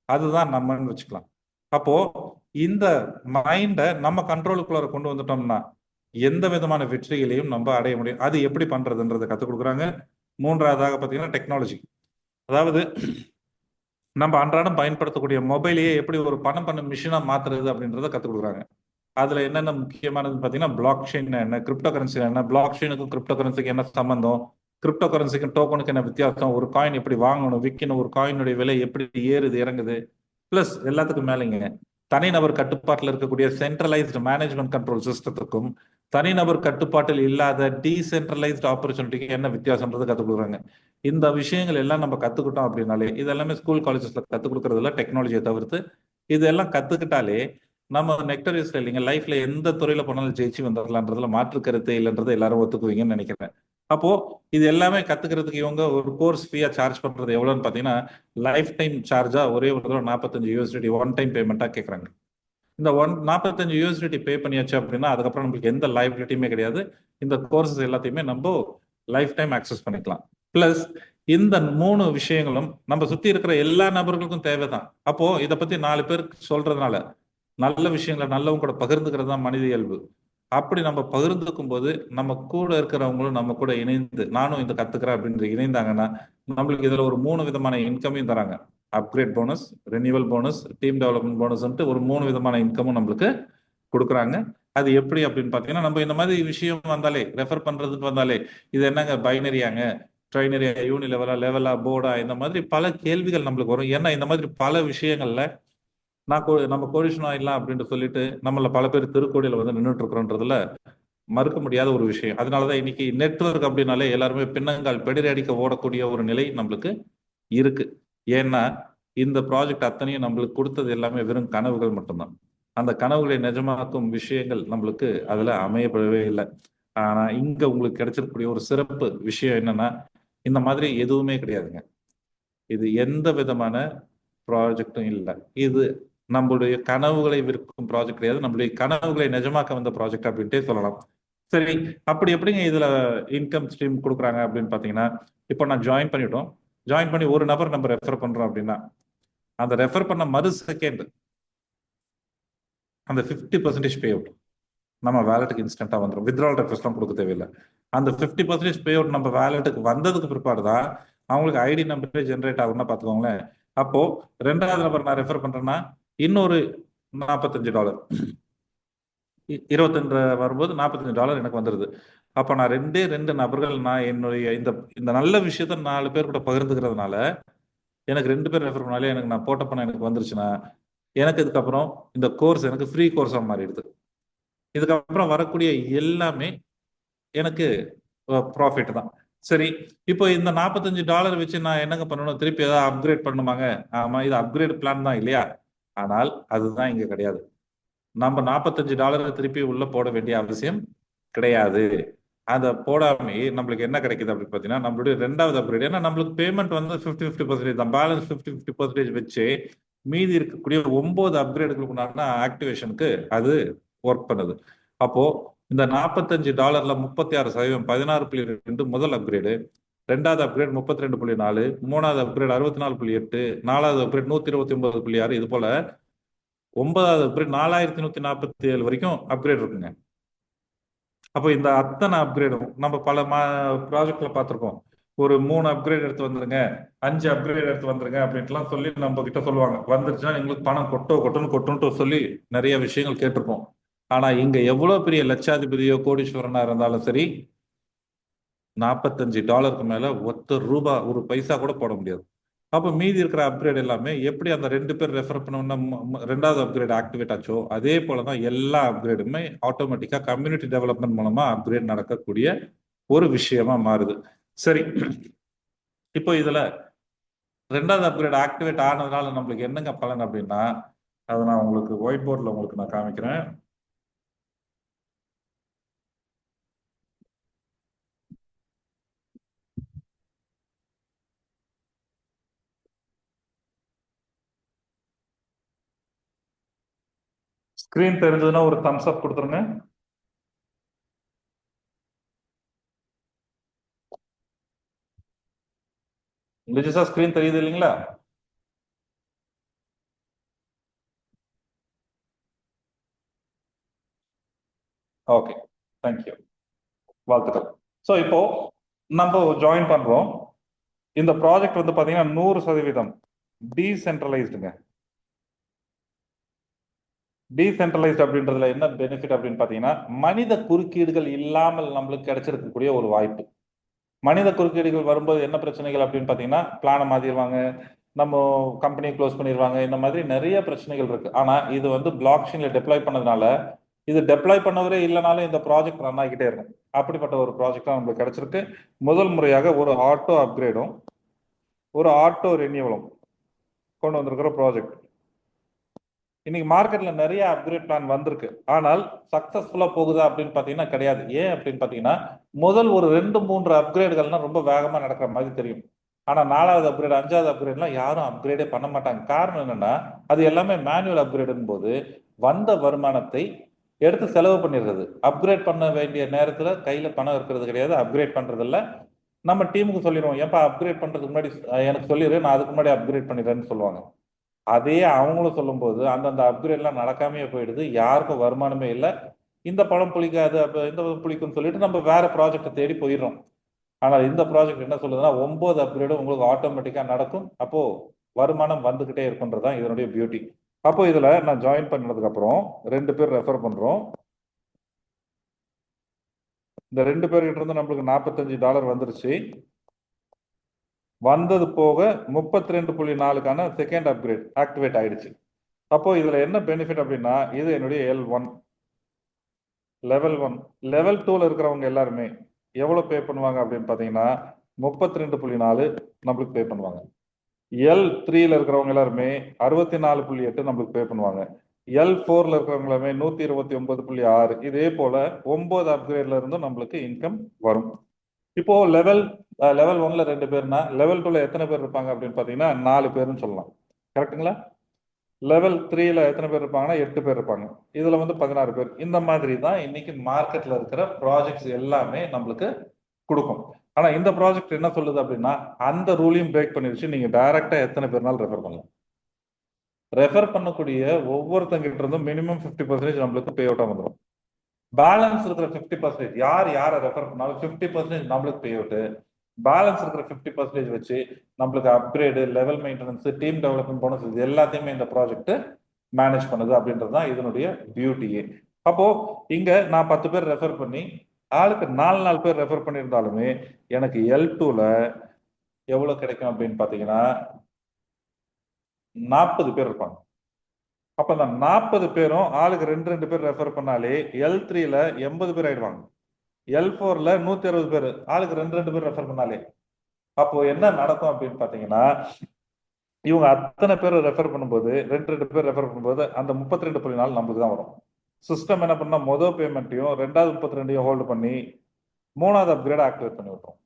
அதுதான் நம்மன்னு வச்சுக்கலாம். அப்போ இந்த மைண்டை நம்ம கண்ட்ரோலுக்குள்ள கொண்டு வந்துட்டோம்னா எந்த விதமான வெற்றிகளையும் நம்ம அடைய முடியும். அது எப்படி பண்றதுன்றதை கற்றுக் கொடுக்குறாங்க. மூன்றாவதாக பார்த்தீங்கன்னா டெக்னாலஜி. அதாவது நம்ம அன்றாடம் பயன்படுத்தக்கூடிய மொபைலையே எப்படி ஒரு பணம் பண்ண மிஷினா மாத்துறது அப்படின்றத கற்றுக் கொடுக்குறாங்க. அதுல என்னென்ன முக்கியமானது பார்த்தீங்கன்னா பிளாக் செயின் என்ன, கிரிப்டோ கரன்சி என்ன, பிளாக் செயினுக்கும் கிரிப்டோ கரன்சிக்கு என்ன சம்பந்தம், கிரிப்டோ கரன்சிக்கும் டோக்கனுக்கு என்ன வித்தியாசம், ஒரு காயின் எப்படி வாங்கணும் விற்கணும், ஒரு காயினுடைய விலை எப்படி ஏறுது இறங்குது, பிளஸ் எல்லாத்துக்கும் மேலேங்க தனிநபர் கட்டுப்பாட்டில் இருக்கக்கூடிய சென்ட்ரலைஸ்டு மேனேஜ்மெண்ட் கண்ட்ரோல் சிஸ்டத்துக்கும் தனிநபர் கட்டுப்பாட்டில் இல்லாத டீசென்ட்ரலைஸ்டு ஆப்பர்ச்சுனிட்டிக்கு என்ன வித்தியாசம்ன்றது கற்றுக் கொடுக்குறாங்க. இந்த விஷயங்கள் எல்லாம் நம்ம கற்றுக்கிட்டோம் அப்படின்னாலே, இது எல்லாமே ஸ்கூல் காலேஜஸ்ல கற்றுக் கொடுக்கறதுல டெக்னாலஜியை தவிர்த்து இதெல்லாம் கற்றுக்கிட்டாலே நம்ம நெக்டரிஸ்ல இல்லைங்க, லைஃப்ல எந்த துறையில போனாலும் ஜெயிச்சு வந்துடலான்றதுல மாற்று கருத்து இல்லைன்றதை எல்லாரும் ஒத்துக்குவீங்கன்னு நினைக்கிறேன். அப்போ இது எல்லாமே கத்துக்கிறதுக்கு இவங்க ஒரு கோர்ஸ் ஃபீயா சார்ஜ் பண்றது எவ்வளவுன்னு பாத்தீங்கன்னா லைஃப் டைம் சார்ஜா ஒரே ஒரு தடவை 45 யூஎஸ்டிடி ஒன் டைம் பேமெண்டா கேட்கறாங்க. இந்த 45 யூஎஸ்டிடி பே பண்ணியாச்சு அப்படின்னா அதுக்கப்புறம் நம்மளுக்கு எந்த லைபிலிட்டியுமே கிடையாது. இந்த கோர்சஸ் எல்லாத்தையுமே நம்ம லைஃப் டைம் ஆக்சஸ் பண்ணிக்கலாம். பிளஸ் இந்த 3 விஷயங்களும் நம்ம சுத்தி இருக்கிற எல்லா நபர்களுக்கும் தேவைதான். அப்போ இதை பத்தி 4 பேருக்கு சொல்றதுனால நல்ல விஷயங்களை நல்லவங்க கூட பகிர்ந்துக்கிறது தான் மனித இயல்பு. அப்படி நம்ம பகிர்ந்துக்கும் போது நம்ம கூட இருக்கிறவங்களும் நம்ம கூட இணைந்து நானும் இந்த கத்துக்கிறேன் அப்படின்னு இணைந்தாங்கன்னா நம்மளுக்கு இதுல ஒரு 3 விதமான இன்கமையும் தராங்க. Upgrade bonus, renewal bonus, team development போனஸ்ன்ட்டு ஒரு 3 விதமான இன்கமும் நம்மளுக்கு கொடுக்குறாங்க. அது எப்படி அப்படின்னு பாத்தீங்கன்னா நம்ம இந்த மாதிரி விஷயம் வந்தாலே ரெஃபர் பண்றதுக்கு வந்தாலே இது என்னங்க பைனரியாங்க, ட்ரைனரியா, யூனி லெவலா, போர்டா, இந்த மாதிரி பல கேள்விகள் நம்மளுக்கு வரும். ஏன்னா இந்த மாதிரி பல விஷயங்கள்ல நம்ம கோடிஷன் ஆயிடலாம் அப்படின்னு சொல்லிட்டு நம்மள பல பேர் திருக்கோடியில வந்து நின்றுட்டு இருக்கிறோன்றதுல மறுக்க முடியாத ஒரு விஷயம். அதனாலதான் இன்னைக்கு நெட்வொர்க் அப்படின்னாலே எல்லாருமே பின்னங்கால் பெடிரி அடிக்க ஓடக்கூடிய ஒரு நிலை நம்மளுக்கு இருக்கு. ஏன்னா இந்த ப்ராஜெக்ட் அத்தனையும் நம்மளுக்கு கொடுத்தது எல்லாமே வெறும் கனவுகள் மட்டும்தான். அந்த கனவுகளை நிஜமாக்கும் விஷயங்கள் நம்மளுக்கு அதுல அமையப்படவே இல்லை. ஆனா இங்க உங்களுக்கு கிடைச்சிருக்கக்கூடிய ஒரு சிறப்பு விஷயம் என்னன்னா இந்த மாதிரி எதுவுமே கிடையாதுங்க. இது எந்த விதமான ப்ராஜெக்டும் இல்லை. இது நம்மளுடைய கனவுகளை விற்கும் ப்ராஜெக்ட் கிடையாது, நம்மளுடைய கனவுகளை நிஜமாக்க வந்த ப்ராஜெக்ட் அப்படின்ட்டே சொல்லலாம். சரி, அப்படி எப்படிங்க இதுல இன்கம் ஸ்ட்ரீம் கொடுக்குறாங்க அப்படின்னு பாத்தீங்கன்னா இப்போ நான் ஜாயின் பண்ணிட்டோம். ஜாயின் பண்ணி ஒரு நபர் நம்ம ரெஃபர் பண்றோம் அப்படின்னா அந்த ரெஃபர் பண்ண மறு செகண்ட் அந்த 50% பே அவுட் நம்ம வேலெட்டுக்கு இன்ஸ்டன்டா வந்துடும். வித்ட்ரால் ரெக்வஸ்ட்லாம் கொடுக்க தேவையில்லை. அந்த 50% பே அவுட் நம்ம வேலெட்டுக்கு வந்ததுக்கு பிற்பாடு தான் அவங்களுக்கு ஐடி நம்பரே ஜென்ரேட் ஆகும்னா பார்த்துக்கோங்களேன். அப்போ 2வது நபர் நான் ரெஃபர் பண்றேன்னா இன்னொரு $45 22 வரும்போது $45 எனக்கு வந்துடுது. அப்போ நான் 2 நபர்கள் நான் என்னுடைய இந்த நல்ல விஷயத்த 4 பேர் கூட பகிர்ந்துக்கிறதுனால எனக்கு 2 பேர் ரெஃபர் பண்ணாலே எனக்கு நான் போட்ட பணம் எனக்கு வந்துருச்சுன்னா எனக்கு இதுக்கப்புறம் இந்த கோர்ஸ் எனக்கு ஃப்ரீ கோர்ஸாக மாறிடுது. இதுக்கப்புறம் வரக்கூடிய எல்லாமே எனக்கு ப்ராஃபிட் தான். சரி, இப்போ இந்த $45 வச்சு நான் என்னங்க பண்ணணும், திருப்பி ஏதாவது அப்கிரேட் பண்ணணுமாங்க? ஆமா, இது அப்கிரேட் பிளான் தான் இல்லையா? ஆனால் அதுதான் இங்க கிடையாது. நம்ம $45 திருப்பி உள்ள போட வேண்டிய அவசியம் கிடையாது. அதை போடாமே நம்மளுக்கு என்ன கிடைக்குது அப்படின்னு பார்த்தீங்கன்னா நம்மளுடைய 2வது அப்கிரேட். ஏன்னா நம்மளுக்கு பேமெண்ட் வந்து 50-50% தான். பேலன்ஸ் 50-50% வச்சு மீதி இருக்கக்கூடிய 9 அப்கிரேடுகளுக்கு ஆக்டிவேஷனுக்கு அது ஒர்க் பண்ணுது. அப்போ இந்த $45 36% 16.2 முதல் அப்கிரேடு, 2வது அப்கிரேட் 32.4, 3வது அப்கிரேட் 64.8, 4வது அப்கிரேட் 129.6, இது போல 9வது அப்கிரேட் 4147 வரைக்கும் அப்கிரேட் இருக்குங்க. அப்போ இந்த அத்தனை அப்கிரேடும் நம்ம பல ப்ராஜெக்ட்ல பார்த்துருக்கோம். ஒரு 3 அப்கிரேட் எடுத்து வந்துருங்க, 5 அப்கிரேட் எடுத்து வந்துருங்க அப்படின்ட்டுலாம் சொல்லி நம்ம கிட்ட சொல்லுவாங்க. வந்துருச்சுன்னா எங்களுக்கு பணம் கொட்டுன்ட்டு சொல்லி நிறைய விஷயங்கள் கேட்டிருப்போம். ஆனா இங்க எவ்வளவு பெரிய லட்சாதிபதியோ கோடீஸ்வரனா இருந்தாலும் சரி, $45 மேல ₹1 ஒரு பைசா கூட போட முடியாது. அப்போ மீதி இருக்கிற அப்கிரேட் எல்லாமே எப்படி அந்த 2 பேர் ரெஃபர் பண்ணோம்னா 2வது அப்கிரேட் ஆக்டிவேட் ஆச்சோ அதே போலதான் எல்லா அப்கிரேடுமே ஆட்டோமேட்டிக்கா கம்யூனிட்டி டெவலப்மெண்ட் மூலமா அப்கிரேட் நடக்கக்கூடிய ஒரு விஷயமா மாறுது. சரி, இப்போ இதுல ரெண்டாவது அப்கிரேட் ஆக்டிவேட் ஆனதுனால நம்மளுக்கு என்னங்க பலன் அப்படின்னா, அதை நான் உங்களுக்கு ஒயிட் போர்டில் உங்களுக்கு நான் காமிக்கிறேன். ஸ்கிரீன் தெரிஞ்சதுன்னா ஒரு தம்ஸ் அப் கொடுத்துருங்க. லிஜிஸா ஸ்கிரீன் தெரியுது இல்லைங்களா? ஓகே, தேங்க்யூ, வாழ்த்துக்கள். ஸோ இப்போ நம்ம ஜாயின் பண்றோம். இந்த ப்ராஜெக்ட் வந்து பாத்தீங்கன்னா 100% டீசென்ட்ரலைஸ்டுங்க. டீசென்ட்ரலைஸ்ட் அப்படின்றதுல என்ன பெனிஃபிட் அப்படின்னு பாத்தீங்கன்னா, மனித குறுக்கீடுகள் இல்லாமல் நம்மளுக்கு கிடைச்சிருக்கக்கூடிய ஒரு வாய்ப்பு. மனித குறுக்கீடுகள் வரும்போது என்ன பிரச்சனைகள் அப்படின்னு பாத்தீங்கன்னா, பிளானை மாத்திடுவாங்க, நம்ம கம்பெனியை க்ளோஸ் பண்ணிடுவாங்க, இந்த மாதிரி நிறைய பிரச்சனைகள் இருக்கு. ஆனா இது வந்து பிளாக் செயின்ல டெப்ளாய் பண்ணதுனால, இது டெப்ளாய் பண்ணவரே இல்லைனாலும் இந்த ப்ராஜெக்ட் ரன் ஆகிட்டே இருக்கும். அப்படிப்பட்ட ஒரு ப்ராஜெக்ட் நம்மளுக்கு கிடைச்சிருக்கு. முதல் முறையாக ஒரு ஆட்டோ அப்கிரேடும் ஒரு ஆட்டோ ரெனியூவலும் கொண்டு வந்திருக்கிற ப்ராஜெக்ட். இன்னைக்கு மார்க்கெட்ல நிறைய அப்கிரேட் பிளான் வந்திருக்கு. ஆனால் சக்சஸ்ஃபுல்லா போகுதா அப்படின்னு பாத்தீங்கன்னா கிடையாது. ஏன் அப்படின்னு பாத்தீங்கன்னா, முதல் ஒரு 2-3 அப்கிரேடுகள்லாம் ரொம்ப வேகமா நடக்கிற மாதிரி தெரியும். ஆனா 4வது அப்கிரேட் 5வது அப்கிரேட்லாம் யாரும் அப்கிரேடே பண்ண மாட்டாங்க. காரணம் என்னன்னா, அது எல்லாமே மேனுவல் அப்கிரேடுன்னு போது வந்த வருமானத்தை எடுத்து செலவு பண்ணிடுறது. அப்கிரேட் பண்ண வேண்டிய நேரத்துல கையில பணம் இருக்கிறது கிடையாது, அப்கிரேட் பண்றது இல்ல. நம்ம டீமுக்கு சொல்லிடுவோம், ஏன்பா அப்கிரேட் பண்றதுக்கு முன்னாடி எனக்கு சொல்லிடு, நான் அதுக்கு முன்னாடி அப்கிரேட் பண்ணிடுறேன்னு சொல்லுவாங்க. அதே அவங்களும் சொல்லும்போது அந்தந்த அப்கிரேட்லாம் நடக்காமையே போயிடுது, யாருக்கும் வருமானமே இல்லை. இந்த படம் புளிக்காது, அப்ப இந்த படம் புளிக்கும்னு சொல்லிட்டு நம்ம வேற ப்ராஜெக்டை தேடி போயிடுறோம். ஆனால் இந்த ப்ராஜெக்ட் என்ன சொல்லுதுன்னா, 9 அப்கிரேடும் உங்களுக்கு ஆட்டோமேட்டிக்கா நடக்கும். அப்போ வருமானம் வந்துகிட்டே இருக்குன்றதான் இதனுடைய பியூட்டி. அப்போ இதுல நான் ஜாயின் பண்ணதுக்கு அப்புறம் 2 பேர் ரெஃபர் பண்றோம். இந்த 2 பேர்கிட்ட இருந்து நம்மளுக்கு $45 வந்துருச்சு. வந்தது போக 32.4க்கான செகண்ட் அப்கிரேட் ஆக்டிவேட் ஆயிடுச்சு. அப்போ இதுல என்ன பெனிஃபிட் அப்படின்னா, இது என்னுடைய L1 லெவல் 1. லெவல் 2ல இருக்கிறவங்க எல்லாருமே எவ்வளவு பே பண்ணுவாங்க அப்படின்னு பாத்தீங்கன்னா 32.4 நம்மளுக்கு பே பண்ணுவாங்க. L3ல இருக்கிறவங்க எல்லாருமே 64.8 நம்மளுக்கு பே பண்ணுவாங்க. L4ல இருக்கிறவங்க எல்லாமே 129.6. இதே போல 9 அப்கிரேட்ல இருந்து நம்மளுக்கு இன்கம் வரும். இப்போ லெவல் 1ல 2 பேர்னா லெவல் 2ல எத்தனை பேர் இருப்பாங்க அப்படின்னு பாத்தீங்கன்னா 4 பேர்னு சொல்லலாம். கரெக்ட்டுங்களா? லெவல் 3ல எத்தனை பேர் இருப்பாங்கன்னா 8 பேர் இருப்பாங்க. இதுல வந்து 16 பேர். இந்த மாதிரி தான் இன்னைக்கு மார்க்கெட்ல இருக்கிற ப்ராஜெக்ட்ஸ் எல்லாமே நம்மளுக்கு கொடுக்கும். ஆனா இந்த ப்ராஜெக்ட் என்ன சொல்லுது அப்படின்னா, அந்த ரூலையும் பிரேக் பண்ணிருச்சு. நீங்க டைரக்டா எத்தனை பேர்னாலும் ரெஃபர் பண்ணலாம். ரெஃபர் பண்ணக்கூடிய ஒவ்வொருத்தங்கிட்ட இருந்தும் மினிமம் 50% நம்மளுக்கு பே அவுட்டா வந்துடும். பேலன்ஸ் இருக்கிற 50% யாரை ரெஃபர் பண்ணாலும் 50% நம்மளுக்கு பே அவுட். பேலன்ஸ் இருக்கிற 50% வச்சு நம்மளுக்கு upgrade, level maintenance, team development bonus இது எல்லாத்தையுமே இந்த ப்ராஜெக்ட் மேனேஜ் பண்ணுது அப்படின்றது தான் இதனுடைய பியூட்டியே. அப்போ இங்க நான் 10 பேர் ரெஃபர் பண்ணி ஆளுக்கு 4 பேர் ரெஃபர் பண்ணியிருந்தாலுமே எனக்கு L2ல எவ்வளவு கிடைக்கும் அப்படின்னு பாத்தீங்கன்னா 40 பேர் இருப்பாங்க. அப்ப அந்த 40 பேரும் ஆளுக்கு 2 பேர் ரெஃபர் பண்ணாலே L3ல 80 பேர் ஆயிடுவாங்க. L4ல 160 பேர் ஆளுக்கு 2 பேர் ரெஃபர் பண்ணாலே. அப்போ என்ன நடக்கும் அப்படின்னு பாத்தீங்கன்னா, இவங்க அத்தனை பேர் ரெஃபர் பண்ணும்போது 2 பேர் ரெஃபர் பண்ணும்போது அந்த 32.4 நமக்கு தான் வரும். சிஸ்டம் என்ன பண்ணா மொதல் பேமெண்ட்டையும் 2வது 32ஐயும் ஹோல்டு பண்ணி 3வது அப்கிரேட் ஆக்டிவேட் பண்ணி விட்டுரும்.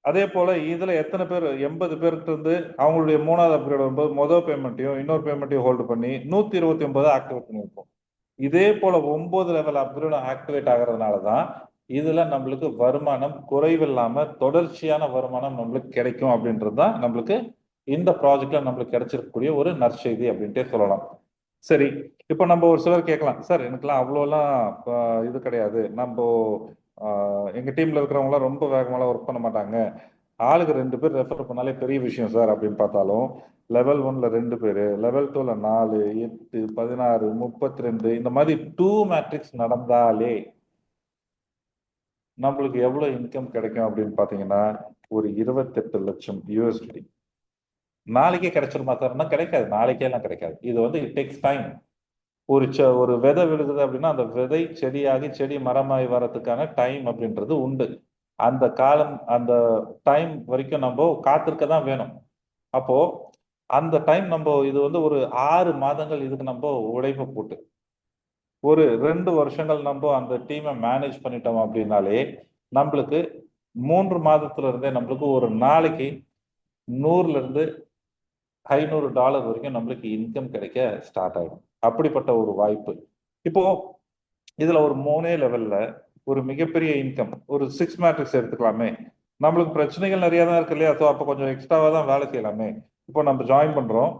அதே போல இதுல எத்தனை பேர் 80 பேருக்கு இருந்து அவங்களுடைய 3வது அப்கிரேட் வரும்போது மொதல் பேமெண்ட்டையும் இன்னொரு பேமெண்ட்டையும் ஹோல்டு பண்ணி 129 ஆக்டிவேட் பண்ணி விட்டுரும். இதே போல 9 லெவல் அப்கிரேடும் ஆக்டிவேட் ஆகிறதுனால தான் இதுல நம்மளுக்கு வருமானம் குறைவில்லாம தொடர்ச்சியான வருமானம் நம்மளுக்கு கிடைக்கும் அப்படின்றது தான் நம்மளுக்கு இந்த ப்ராஜெக்ட்ல நம்மளுக்கு கிடைச்சிருக்கக்கூடிய ஒரு நற்செய்தி அப்படின்ட்டே சொல்லலாம். சரி, இப்போ நம்ம ஒரு சிலர் கேட்கலாம், சார் எனக்குலாம் அவ்வளோலாம் இது கிடையாது, நம்ம எங்க டீம்ல இருக்கிறவங்களாம் ரொம்ப வேகமாலாம் ஒர்க் பண்ண மாட்டாங்க, ஆளுக்கு 2 பேர் ரெஃபர் பண்ணாலே பெரிய விஷயம் சார் அப்படின்னு பார்த்தாலும் லெவல் 1ல 2 பேர், லெவல் 2ல 4, 8, 16, 32 இந்த மாதிரி 2 மேட்ரிக்ஸ் நடந்தாலே நம்மளுக்கு எவ்வளவு இன்கம் கிடைக்கும் அப்படின்னு பாத்தீங்கன்னா ஒரு 28 லட்சம் USD. நாளைக்கே கிடைச்சிருமா சார்னா கிடைக்காது, நாளைக்கே எல்லாம் கிடைக்காது. இது வந்து இட் டேக்ஸ் டைம். ஒரு விதை விழுகுது அப்படின்னா அந்த விதை செடியாகி செடி மரமாகி வரதுக்கான டைம் அப்படின்றது உண்டு. அந்த காலம் அந்த டைம் வரைக்கும் நம்ம காத்திருக்க தான் வேணும். அப்போ அந்த டைம் நம்ம இது வந்து ஒரு 6 மாதங்கள் இதுக்கு நம்ம உழைப்பு போட்டு ஒரு 2 வருஷங்கள் நம்ம அந்த டீமை மேனேஜ் பண்ணிட்டோம் அப்படின்னாலே நம்மளுக்கு 3 மாதத்துல இருந்தே நம்மளுக்கு ஒரு நாளைக்கு 100ல இருந்து $500 வரைக்கும் நம்மளுக்கு இன்கம் கிடைக்க ஸ்டார்ட் ஆகும். அப்படிப்பட்ட ஒரு வாய்ப்பு. இப்போ இதுல ஒரு 3 லெவல்ல ஒரு மிகப்பெரிய இன்கம் ஒரு 6 மேட்ரிக்ஸ் எடுத்துக்கலாமே. நம்மளுக்கு பிரச்சனைகள் நிறைய தான் இருக்கு இல்லையா? ஸோ அப்போ கொஞ்சம் எக்ஸ்ட்ராவா தான் வேலை செய்யலாமே. இப்போ நம்ம ஜாயின் பண்றோம்.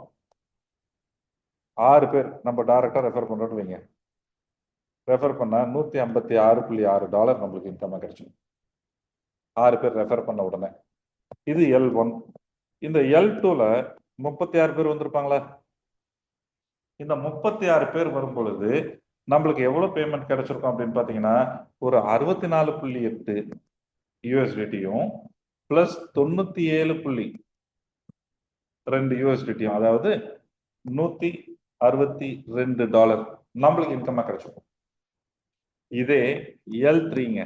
6 பேர் நம்ம டைரக்டா ரெஃபர் பண்றோம்னு வைங்க. ரெஃபர் பண்ணா $156.6 நம்மளுக்கு இன்கமா கிடைச்சிடும். 6 பேர் ரெஃபர் பண்ண உடனே. இது L1. இந்த L2ல 36 பேர் வந்திருப்பாங்களா? இந்த 36 பேர் வரும் பொழுது நம்மளுக்கு எவ்வளவு பேமெண்ட் கிடைச்சிருக்கும் அப்படின்னு பாத்தீங்கன்னா ஒரு 64.8 USDTயும் பிளஸ் 97.2 USDTயும், அதாவது $162 நம்மளுக்கு இன்கமா கிடைச்சிருக்கும். இதே L3ங்க.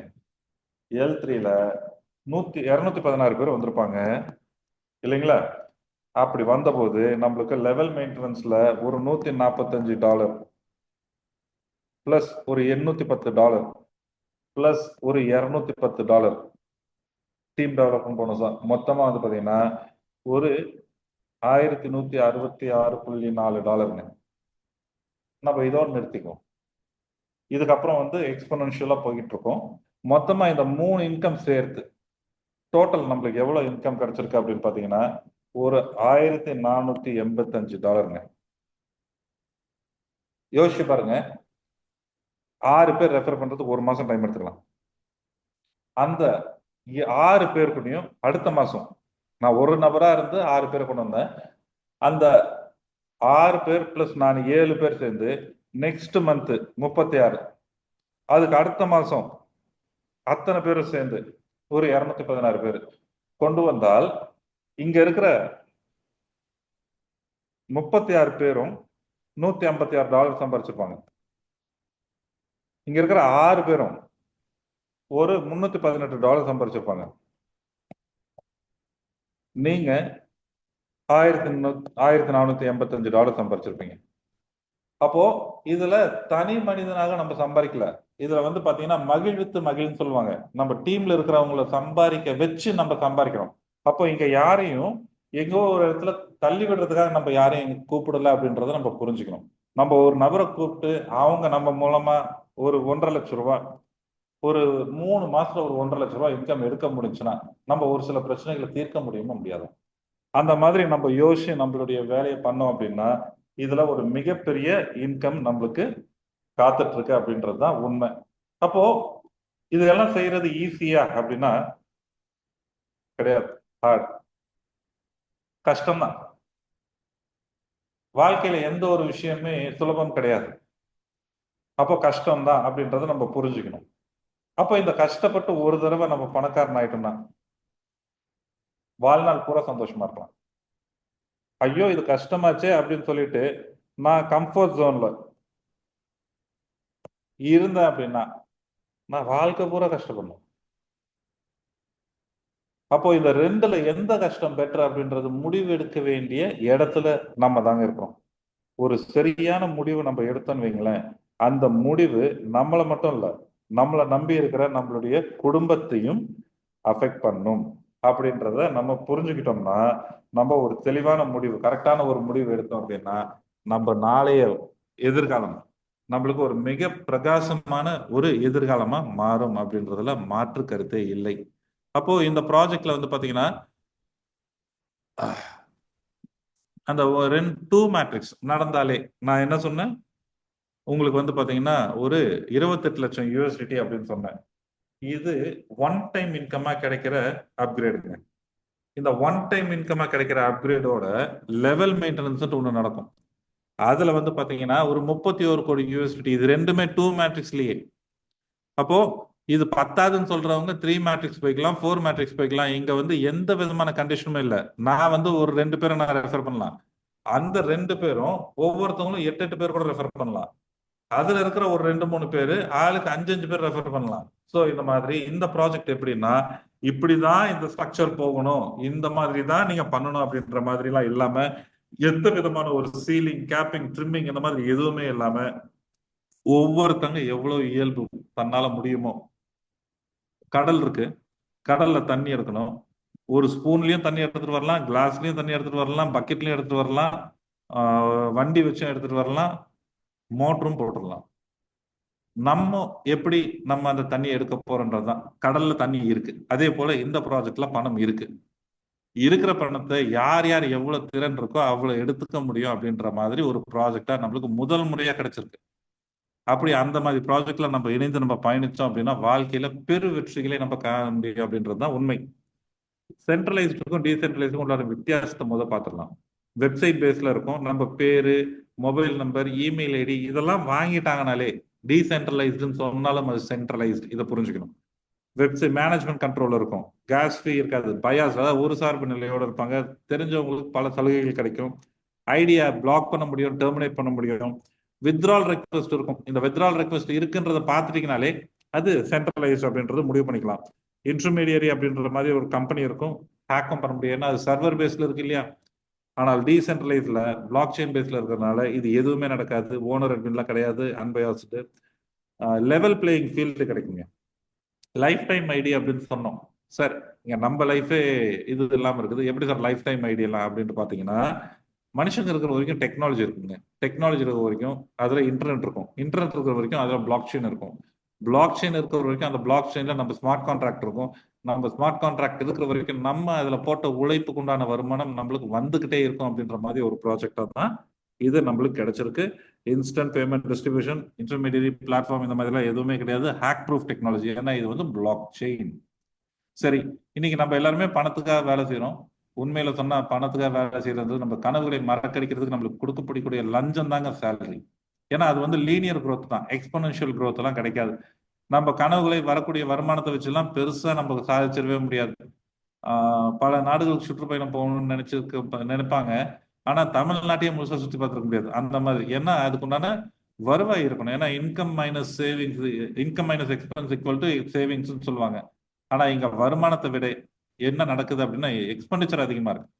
L3ல 216 பேர் வந்திருப்பாங்க இல்லைங்களா? அப்படி வந்தபோது நம்மளுக்கு லெவல் மெயின்டெனன்ஸ்ல ஒரு $145 பிளஸ் ஒரு $810 பிளஸ் ஒரு $210 டீம் டெவலப்மெண்ட் போனஸா மொத்தமா வந்து பாத்தீங்கன்னா ஒரு $1166.4 நம்ம இதோட நிறுத்திக்குவோம். இதுக்கப்புறம் வந்து எக்ஸ்போனன்ஷியலா போயிட்டு இருக்கோம். மொத்தமா இந்த 3 இன்கம் சேர்த்து டோட்டல் நம்மளுக்கு எவ்வளவு இன்கம் கிடைச்சிருக்கு அப்படின்னு பாத்தீங்கன்னா ஒரு $1485. யோசிச்சு பாருங்க. 6 பேர் ரெஃபர் பண்றதுக்கு ஒரு மாசம் டைம் எடுத்துக்கலாம். அந்த 6 பேருக்குடையும் அடுத்த மாசம் நான் ஒரு நபரா இருந்து 6 பேரை கொண்டு வந்தேன். அந்த 6 பேர் பிளஸ் நான் 7 பேர் சேர்ந்து நெக்ஸ்ட் மந்த் 36, அதுக்கு அடுத்த மாசம் அத்தனை பேரும் சேர்ந்து ஒரு 216 பேர் கொண்டு வந்தால் இங்க இருக்கிற 36 பேரும் $156 சம்பாரிச்சிருப்பாங்க. இங்க இருக்கிற 6 பேரும் ஒரு $318 சம்பாரிச்சிருப்பாங்க. நீங்க $1485 சம்பாரிச்சிருப்பீங்க. அப்போ இதுல தனி மனிதனாக நம்ம சம்பாதிக்கல. இதுல வந்து பாத்தீங்கன்னா மகிழ்வித்து மகிழ்ன்னு சொல்லுவாங்க. நம்ம டீம்ல இருக்கிறவங்களை சம்பாதிக்க வச்சு நம்ம சம்பாதிக்கிறோம். அப்போ இங்க யாரையும் எங்கோ ஒரு இடத்துல தள்ளி விடுறதுக்காக நம்ம யாரையும் கூப்பிடல அப்படின்றத நம்ம புரிஞ்சுக்கணும். நம்ம ஒரு நபரை கூப்பிட்டு அவங்க நம்ம மூலமா ஒரு 1.5 லட்சம் ரூபாய் ஒரு 3 மாசத்துல ஒரு 1.5 லட்சம் ரூபாய் இன்கம் எடுக்க முடிஞ்சுன்னா நம்ம ஒரு சில பிரச்சனைகளை தீர்க்க முடியுமா முடியாது. அந்த மாதிரி நம்ம யோசிச்சு நம்மளுடைய வேலையை பண்ணோம் அப்படின்னா இதுல ஒரு மிகப்பெரிய இன்கம் நம்மளுக்கு காத்துட்டு இருக்கு அப்படின்றதுதான் உண்மை. அப்போ இதெல்லாம் செய்யறது ஈஸியா அப்படின்னா கிடையாது, ஹார்ட், கஷ்டம்தான். வாழ்க்கையில எந்த ஒரு விஷயமே சுலபம் கிடையாது. அப்போ கஷ்டம்தான் அப்படின்றத நம்ம புரிஞ்சுக்கணும். அப்போ இந்த கஷ்டப்பட்டு ஒரு தடவை நம்ம பணக்காரன் ஆயிட்டோம்னா வாழ்நாள் பூரா சந்தோஷமா இருக்கலாம். ஐயோ இது கஷ்டமாச்சே அப்படின்னு சொல்லிட்டு நான் கம்ஃபர்ட் ஜோன்ல இருந்தேன் அப்படின்னா நான் வாழ்க்கை பூரா கஷ்டப்படணும். அப்போ இந்த 2ல எந்த கஷ்டம் பெட்டர் அப்படின்றது முடிவு எடுக்க வேண்டிய இடத்துல நம்ம தாங்க இருக்கோம். ஒரு சரியான முடிவு நம்ம எடுத்தோன்னு வைங்களேன், அந்த முடிவு நம்மளை மட்டும் இல்ல, நம்மளை நம்பி இருக்கிற நம்மளுடைய குடும்பத்தையும் அஃபெக்ட் பண்ணும் அப்படின்றத நம்ம புரிஞ்சுக்கிட்டோம்னா நம்ம ஒரு தெளிவான முடிவு, கரெக்டான ஒரு முடிவு எடுத்தோம் அப்படின்னா நம்ம நாளைய எதிர்காலம் நம்மளுக்கு ஒரு மிக பிரகாசமான ஒரு எதிர்காலமா மாறும் அப்படின்றதுல மாற்று கருத்தே இல்லை. அப்போ இந்த ப்ராஜெக்ட்ல வந்து பாத்தீங்கன்னா அந்த 2 மேட்ரிக்ஸ் நடந்தாலே நான் என்ன சொன்னேன், உங்களுக்கு வந்து பாத்தீங்கன்னா ஒரு 28 லட்சம் USDT அப்படின்னு சொன்னேன். இது ஒன் டைம் இன்கமா கிடைக்கிற அப்கிரேடுங்க. இந்த ஒன் டைம் இன்கமா கிடைக்கிற அப்கிரேடோட லெவல் மெயின்டெனன்ஸ் ஒன்று நடக்கும். அதுல வந்து பாத்தீங்கன்னா ஒரு 31 கோடி USDT. இது ரெண்டுமே 2 மேட்ரிக்ஸ்லயே. அப்போ இது 10ன்னு சொல்றவங்க 3 மேட்ரிக்ஸ் போய்க்கலாம், 4 மேட்ரிக்ஸ் போய்க்கலாம். இங்க வந்து எந்த விதமான கண்டிஷனுமே இல்லை. நான் வந்து ஒரு 2 பேரை நான் ரெஃபர் பண்ணலாம். அந்த 2 பேரும் ஒவ்வொருத்தவங்களும் 8 பேர் கூட ரெஃபர் பண்ணலாம். அதுல இருக்கிற ஒரு 2-3 பேரு ஆளுக்கு 5-5 பேர் ரெஃபர் பண்ணலாம். ஸோ இந்த மாதிரி இந்த ப்ராஜெக்ட் எப்படின்னா, இப்படிதான் இந்த ஸ்ட்ரக்சர் போகணும், இந்த மாதிரி தான் நீங்க பண்ணணும் அப்படின்ற மாதிரி எல்லாம் இல்லாம, எந்த விதமான ஒரு சீலிங், கேப்பிங், ட்ரிம்மிங் இந்த மாதிரி எதுவுமே இல்லாம ஒவ்வொருத்தங்க எவ்வளவு இயல்பு தன்னால முடியுமோ. கடல் இருக்கு, கடல்ல தண்ணி எடுக்கணும். ஒரு ஸ்பூன்லயும் தண்ணி எடுத்துட்டு வரலாம், கிளாஸ்லயும் தண்ணி எடுத்துட்டு வரலாம், பக்கெட்லயும் எடுத்துட்டு வரலாம், வண்டி வச்சும் எடுத்துட்டு வரலாம், மோட்டரும் போட்டுடலாம். நம்ம எப்படி நம்ம அந்த தண்ணி எடுக்க போறோன்றதுதான். கடல்ல தண்ணி இருக்கு, அதே போல இந்த ப்ராஜெக்ட்ல பணம் இருக்கு. இருக்கிற பணத்தை யார் யார் எவ்வளவு திறன் இருக்கோ அவ்வளவு எடுத்துக்க முடியும் அப்படின்ற மாதிரி ஒரு ப்ராஜெக்டா நம்மளுக்கு முதல் முறையா கிடைச்சிருக்கு. அப்படி அந்த மாதிரி ப்ராஜெக்ட்ல நம்ம இணைந்து நம்ம பயணிச்சோம் அப்படின்னா வாழ்க்கையில பெரு வெற்றிகளை நம்ம காண முடியும் அப்படின்றதுதான் உண்மை. சென்ட்ரலைஸ்டுக்கும் டீசென்ட்ரலைஸ்டுக்கும் உள்ள வித்தியாசத்தை முதல் பார்த்துடலாம். வெப்சைட் பேஸ்ல இருக்கும், நம்ம பேரு, மொபைல் நம்பர், இமெயில் ஐடி இதெல்லாம் வாங்கிட்டாங்கனாலே டீசென்ட்ரலைஸ்டுன்னு சொன்னாலும் அது சென்ட்ரலைஸ்டு. இதை புரிஞ்சுக்கணும். வெப்சைட் மேனேஜ்மெண்ட் கண்ட்ரோல் இருக்கும், கேஸ் ஃபீ இருக்காது, பயாஸ் அதாவது ஒரு சார்பு நிலையோட இருப்பாங்க, தெரிஞ்சவங்களுக்கு பல சலுகைகள் கிடைக்கும், ஐடியா பிளாக் பண்ண முடியும், டெர்மினேட் பண்ண முடியும், வித்ட்ரால் ரெக்வஸ்ட் இருக்கும். இந்த வித்ட்ரால் ரெக்வஸ்ட் இருக்குன்றதை பார்த்துட்டீங்கனாலே அது சென்ட்ரலைஸ்ட் அப்படின்றது முடிவு பண்ணிக்கலாம். இன்டர்மீடியரி அப்படின்ற மாதிரி ஒரு கம்பெனி இருக்கும், ஹேக்கும் பண்ண முடியும், ஏன்னா அது சர்வர் பேஸ்ல இருக்கு இல்லையா. ஆனால் டீசென்ட்ரலைஸ்ல பிளாக் செயின் பேஸ்ல இருக்கிறதுனால இது எதுவுமே நடக்காது, ஓனர் அட்மின்லாம் கிடையாது, அன்பயாஸ்டு, லெவல் பிளேயிங் ஃபீல்டு கிடைக்குங்க. லைஃப் டைம் ஐடி அப்படின்னு சொன்னோம் சார், இங்க நம்ம லைஃபே இது இல்லாம இருக்குது, எப்படி சார் லைஃப் டைம் ஐடி எல்லாம் அப்படின்ட்டு பாத்தீங்கன்னா, மனுஷங்க இருக்கிற வரைக்கும் டெக்னாலஜி இருக்குங்க, டெக்னாலஜி இருக்கிற வரைக்கும் அதுல இன்டர்நெட் இருக்கும், இன்டர்நெட் இருக்கிற வரைக்கும் அதுல பிளாக் செயின் இருக்கும், பிளாக் செயின் இருக்கிற வரைக்கும் அந்த பிளாக் செயின்ல நம்ம ஸ்மார்ட் கான்ட்ராக்ட் இருக்கும், நம்ம ஸ்மார்ட் கான்ட்ராக்ட் இருக்கிற வரைக்கும் நம்ம அதுல போட்ட உழைப்புக்கு உண்டான வருமானம் நம்மளுக்கு வந்துகிட்டே இருக்கும் அப்படின்ற மாதிரி ஒரு ப்ராஜெக்டா தான் இது நம்மளுக்கு கிடைச்சிருக்கு. Instant payment distribution, intermediary platform இந்த மாதிரிலாம் எதுவுமே கிடையாது. ஹேக் ப்ரூஃப் டெக்னாலஜி, ஏன்னா இது வந்து பிளாக் செயின். சரி, இன்னைக்கு நம்ம எல்லாருமே பணத்துக்காக வேலை செய்யறோம். உண்மையில சொன்னா பணத்துக்காக வேலை செய்யறது நம்ம கனவுகளை மறக்கடிக்கிறதுக்கு நம்மளுக்கு கொடுக்கப்படக்கூடிய லஞ்சம் தாங்க சேலரி. ஏன்னா அது வந்து லீனியர் growth தான், எக்ஸ்போனென்ஷியல் growth எல்லாம் கிடைக்காது. நம்ம கனவுகளை வரக்கூடிய வருமானத்தை வச்செல்லாம் பெருசா நம்ம சாதிச்சிடவே முடியாது. பல நாடுகளுக்கு சுற்றுப்பயணம் போகணும்னு நினைப்பாங்க, ஆனா தமிழ்நாட்டையே முழுசா சுத்தி பார்த்துருக்க முடியாது அந்த மாதிரி. ஏன்னா அதுக்குண்டான வருவாய் இருக்கணும். ஏன்னா income minus savings, income minus expense equal to savings சொல்லுவாங்க. ஆனா இங்க வருமானத்தை விட என்ன நடக்குது அப்படின்னா எக்ஸ்பெண்டிச்சர் அதிகமா இருக்கு.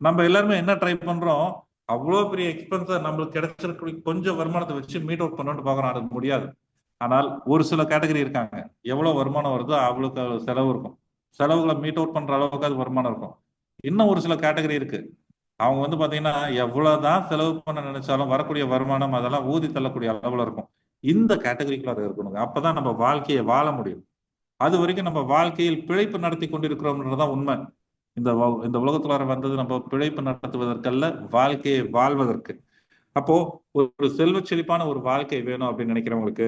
நம்ம எல்லாருமே என்ன ட்ரை பண்றோம், அவ்வளோ பெரிய எக்ஸ்பென்ஸை நம்மளுக்கு கிடைச்சிருக்க கொஞ்சம் வருமானத்தை வச்சு மீட் அவுட் பண்ணணும்னு பாக்குறோம், அது முடியாது. ஆனால் ஒரு சில கேட்டகரி இருக்காங்க, எவ்வளவு வருமானம் வருதோ அவ்வளவுக்கு செலவு இருக்கும், செலவுகளை மீட் அவுட் பண்ற அளவுக்கு அது வருமானம் இருக்கும். இன்னும் ஒரு சில கேட்டகரி இருக்கு, அவங்க வந்து பாத்தீங்கன்னா எவ்வளவுதான் செலவு பண்ண நினைச்சாலும் வரக்கூடிய வருமானம் அதெல்லாம் ஊதி தள்ளக்கூடிய அளவுல இருக்கும். இந்த கேட்டகரிக்குள்ள அது இருக்கணுங்க, அப்பதான் நம்ம வாழ்க்கையை வாழ முடியும். அது வரைக்கும் நம்ம வாழ்க்கையில் பிழைப்பு நடத்தி கொண்டிருக்கிறோம்ன்றதுதான் உண்மை. இந்த உலகத்துல வந்தது நம்ம பிழைப்பு நடத்துவதற்கல்ல, வாழ்க்கையை வாழ்வதற்கு. அப்போ ஒரு செல்வ செழிப்பான ஒரு வாழ்க்கை வேணும் அப்படின்னு நினைக்கிறவங்களுக்கு,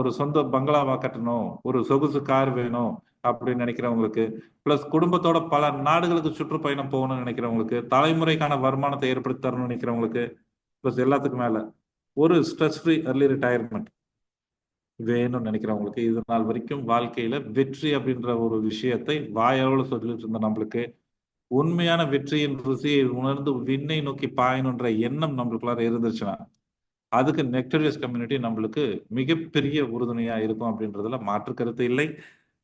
ஒரு சொந்த பங்களாவா கட்டணும், ஒரு சொகுசு கார் வேணும் அப்படின்னு நினைக்கிறவங்களுக்கு, பிளஸ் குடும்பத்தோட பல நாடுகளுக்கு சுற்றுப்பயணம் போகணும்னு நினைக்கிறவங்களுக்கு, தலைமுறைக்கான வருமானத்தை ஏற்படுத்தி தரணும்னு நினைக்கிறவங்களுக்கு, பிளஸ் எல்லாத்துக்கும் மேல ஒரு ஸ்ட்ரெஸ் ஃப்ரீ அர்லி ரிட்டையர்மெண்ட் வேணும்னு நினைக்கிறவங்களுக்கு, இது நாள் வரைக்கும் வாழ்க்கையில வெற்றி அப்படின்ற ஒரு விஷயத்தை வாயால சொல்லிட்டு இருந்த நம்மளுக்கு உண்மையான வெற்றியின் ருசியை உணர்ந்து விண்ணை நோக்கி பாயணுன்ற எண்ணம் நம்மளுக்குள்ளார இருந்துச்சுன்னா, அதுக்கு நெக்டரியஸ் கம்யூனிட்டி நம்மளுக்கு மிகப்பெரிய உறுதுணையா இருக்கும் அப்படின்றதுல மாற்று கருத்து இல்லை.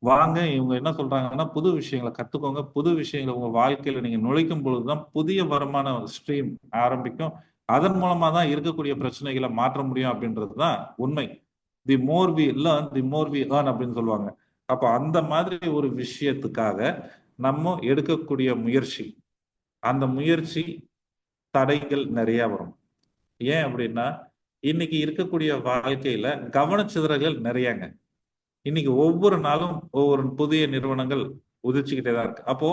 வாங்க, இவங்க என்ன சொல்றாங்கன்னா, புது விஷயங்களை கத்துக்கோங்க, புது விஷயங்களை உங்க வாழ்க்கையில நீங்க நுழைக்கும் பொழுதுதான் புதிய வருமான ஸ்ட்ரீம் ஆரம்பிக்கும், அதன் மூலமா தான் இருக்கக்கூடிய பிரச்சனைகளை மாற்ற முடியும் அப்படின்றதுதான் உண்மை. The more we learn the more we earn அப்படின்னு சொல்லுவாங்க. அப்போ அந்த மாதிரி ஒரு விஷயத்துக்காக நம்ம எடுக்கக்கூடிய முயற்சி, அந்த முயற்சி தடைகள் நிறைய வரும். ஏன் அப்படின்னா, இன்னைக்கு இருக்கக்கூடிய வாழ்க்கையில கவனச்சிதறல்கள் நிறையங்க. இன்னைக்கு ஒவ்வொரு நாளும் ஒவ்வொரு புதிய நிறுவனங்கள் உதிச்சுக்கிட்டே தான் இருக்கு. அப்போ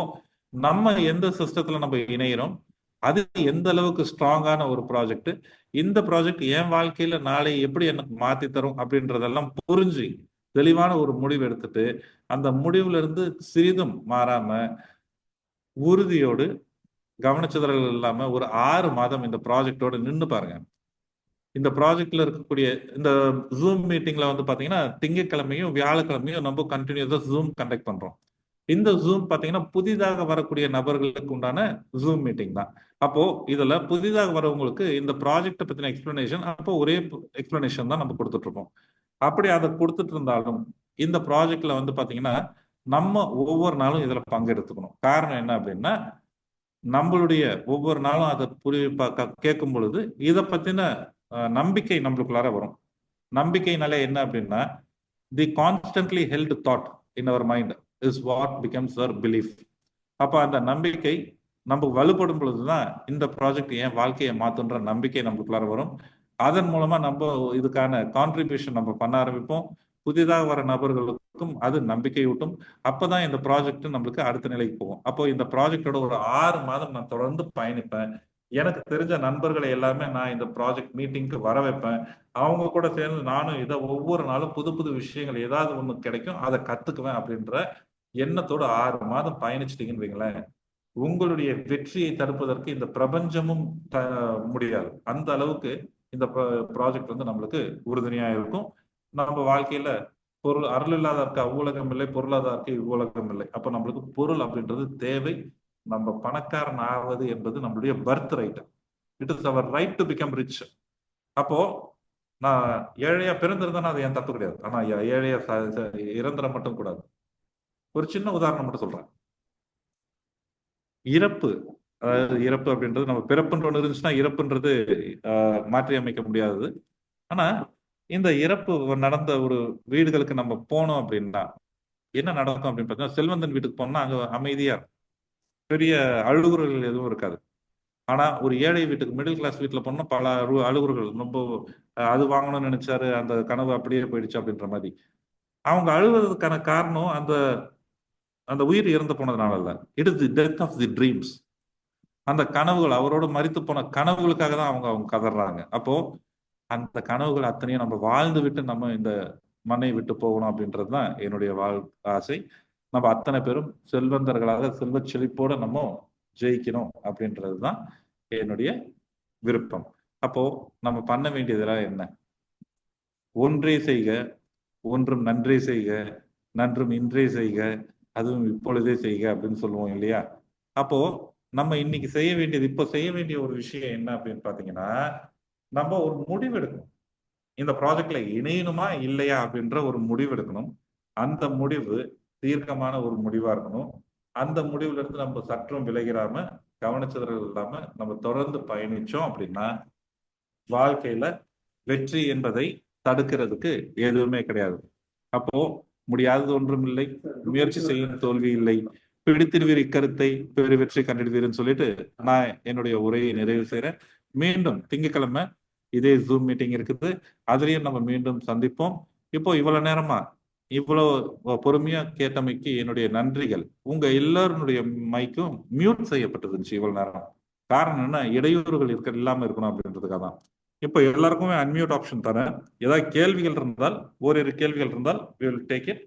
நம்ம எந்த சிஸ்டத்துல நம்ம இணைகிறோம், அது எந்த அளவுக்கு ஸ்ட்ராங்கான ஒரு ப்ராஜெக்ட், இந்த ப்ராஜெக்ட் என் வாழ்க்கையில நாளை எப்படி எனக்கு மாத்தி தரும் அப்படின்றதெல்லாம் புரிஞ்சு தெளிவான ஒரு முடிவு எடுத்துட்டு, அந்த முடிவுல இருந்து சிறிதும் மாறாம உறுதியோடு கவனச்சிதறல் இல்லாம ஒரு 6 மாதம் இந்த ப்ராஜெக்டோட நின்று பாருங்க. இந்த ப்ராஜெக்ட்ல இருக்கக்கூடிய இந்த ஜூம் மீட்டிங்ல வந்து பாத்தீங்கன்னா, திங்கட்கிழமையும் வியாழக்கிழமையும் நம்ம கண்டினியூஸா ஜூம் கண்டக்ட் பண்றோம். இந்த ஜூம் பாத்தீங்கன்னா புதிதாக வரக்கூடிய நபர்களுக்கு உண்டான ஜூம் மீட்டிங் தான். அப்போ இதுல புதிதாக வரவங்களுக்கு இந்த ப்ராஜெக்ட் பத்தின எக்ஸ்பிளனேஷன் அப்போ ஒரே எக்ஸ்பிளனேஷன் தான் நம்ம கொடுத்துட்டு இருக்கோம். அப்படி அதை கொடுத்துட்டு இருந்தாலும் இந்த ப்ராஜெக்ட்ல வந்து பாத்தீங்கன்னா நம்ம ஒவ்வொரு நாளும் இதுல பங்கெடுத்துக்கணும். காரணம் என்ன அப்படின்னா, நம்மளுடைய ஒவ்வொரு நாளும் அதை கேட்கும் பொழுது இதை பத்தின நம்பிக்கை நம்மளுக்குள்ளார வரும். நம்பிக்கைனாலே என்ன அப்படின்னா, the constantly held thought in our mind is what becomes our belief. அப்போ அந்த நம்பிக்கை நம்ம வலுப்படும் பொழுதுதான் இந்த ப்ராஜெக்ட் என் வாழ்க்கையை மாத்துன்ற நம்பிக்கை நம்மளுக்குள்ளார வரும். அதன் மூலமா நம்ம இதுக்கான கான்ட்ரிபியூஷன் நம்ம பண்ண ஆரம்பிப்போம். புதிதாக வர நபர்களுக்கும் அது நம்பிக்கை ஊட்டும். அப்பதான் இந்த ப்ராஜெக்ட் நம்மளுக்கு அடுத்த நிலைக்கு போகும். அப்போ இந்த ப்ராஜெக்டோட ஒரு 6 மாதம் நான் தொடர்ந்து பயணிப்பேன். எனக்கு தெரிஞ்ச நண்பர்களை எல்லாமே நான் இந்த ப்ராஜெக்ட் மீட்டிங்க்கு வர வைப்பேன். அவங்க கூட சேர்ந்து நானும் இதை ஒவ்வொரு நாளும் புது புது விஷயங்கள் ஏதாவது ஒண்ணு கிடைக்கும் அதை கத்துக்குவேன் அப்படின்ற எண்ணத்தோட 6 மாதம் பயணிச்சிட்டீங்கன்னு வைங்களேன், உங்களுடைய வெற்றியை தடுப்பதற்கு இந்த பிரபஞ்சமும் முடியாது. அந்த அளவுக்கு இந்த ப்ராஜெக்ட் வந்து நம்மளுக்கு உறுதுணையா இருக்கும். நம்ம வாழ்க்கையில பொருள் அருள் இல்லாதற்கு அவ்வுலகம் இல்லை, பொருளாதாரக்கு இவ்வுலகம் இல்லை. அப்ப நம்மளுக்கு பொருள் அப்படின்றது தேவை. நம்ம பணக்காரன் ஆவது என்பது நம்மளுடைய birth right. It is our right to become rich. அப்போ நான் ஏழையா பிறந்திருந்தேன்னா அது என் தப்பு கிடையாது. ஆனா ஏழையா இறந்துட மட்டும் கூடாது. ஒரு சின்ன உதாரணம் மட்டும் சொல்றேன். இறப்பு, அதாவது இறப்பு அப்படின்றது நம்ம பிறப்புன்ற ஒன்று இருந்துச்சுன்னா இறப்புன்றது மாற்றி அமைக்க முடியாதது. ஆனா இந்த இறப்பு நடந்த ஒரு வீடுகளுக்கு நம்ம போனோம் அப்படின்னா என்ன நடக்கும் அப்படின்னு பார்த்தீங்கன்னா, செல்வந்தன் வீட்டுக்கு போனோம்னா அங்க அமைதியா பெரிய அழுகுறல்கள் எதுவும் இருக்காது. ஆனா ஒரு ஏழை வீட்டுக்கு, மிடில் கிளாஸ் வீட்டுல போனோம்னா பல அழுகுறல்கள். ரொம்ப அது வாங்கணும்னு நினைச்சாரு, அந்த கனவு அப்படியே போயிடுச்சு அப்படின்ற மாதிரி. அவங்க அழுவதற்கான காரணம் அந்த அந்த உயிர் இறந்து போனதுனால இல்ல. It is the death of the dreams. அந்த கனவுகள், அவரோட மரித்து போன கனவுகளுக்காக தான் அவங்க கதறாங்க. அப்போ அந்த கனவுகள் அத்தனையும் நம்ம வாழ்ந்து விட்டு நம்ம இந்த மண்ணை விட்டு போகணும் அப்படின்றது தான் என்னுடைய ஆசை. நம்ம அத்தனை பேரும் செல்வந்தர்களாக செல்வ செழிப்போட நம்ம ஜெயிக்கணும் அப்படின்றது தான் என்னுடைய விருப்பம். அப்போ நம்ம பண்ண வேண்டியதெல்லாம் என்ன? ஒன்றே செய்க, ஒன்றும் நன்றே செய்க, நன்றும் இன்றே செய்க, அதுவும் இப்பொழுதே செய்க அப்படின்னு சொல்லுவோம் இல்லையா? அப்போ நம்ம இன்னைக்கு செய்ய வேண்டியது, இப்போ செய்ய வேண்டிய ஒரு விஷயம் என்ன அப்படின்னு பாத்தீங்கன்னா, நம்ம ஒரு முடிவு எடுக்கணும். இந்த ப்ராஜெக்ட்ல இணையணுமா இல்லையா அப்படின்ற ஒரு முடிவு எடுக்கணும். அந்த முடிவு தீர்க்கமான ஒரு முடிவா இருக்கணும். அந்த முடிவுல இருந்து நம்ம சற்றும் விலகிடாம, கவனிச்சதர்கள் இல்லாம நம்ம தொடர்ந்து பயணிச்சோம் அப்படின்னா வாழ்க்கையில வெற்றி என்பதை தடுக்கிறதுக்கு எதுவுமே கிடையாது. அப்போ முடியாதது ஒன்றும் இல்லை, முயற்சி செய்யும் தோல்வி இல்லை, பிடித்திருவீர் இக்கருத்தை பெரு வெற்றி கண்டிடுவீர்னு சொல்லிட்டு நான் என்னுடைய உரையை நிறைவு செய்றேன். மீண்டும் திங்கட்கிழமை இதே ஜூம் மீட்டிங் இருக்குது, அதுலயும் நம்ம மீண்டும் சந்திப்போம். இப்போ இவ்வளவு நேரமா இவ்வளவு பொறுமையா கேட்டமைக்கு என்னுடைய நன்றிகள். உங்க எல்லாருடைய மைக்கும் மியூட் செய்யப்பட்டிருந்துச்சு இவ்வளவு நேரம். காரணம் என்ன, இடையூறுகள் இல்லாம இருக்கணும் அப்படின்றதுக்காக தான். இப்போ எல்லாருக்குமே அன்மியூட் ஆப்ஷன் தரேன். ஏதாவது கேள்விகள் இருந்தால், ஓரிரு கேள்விகள் இருந்தால் we will take it.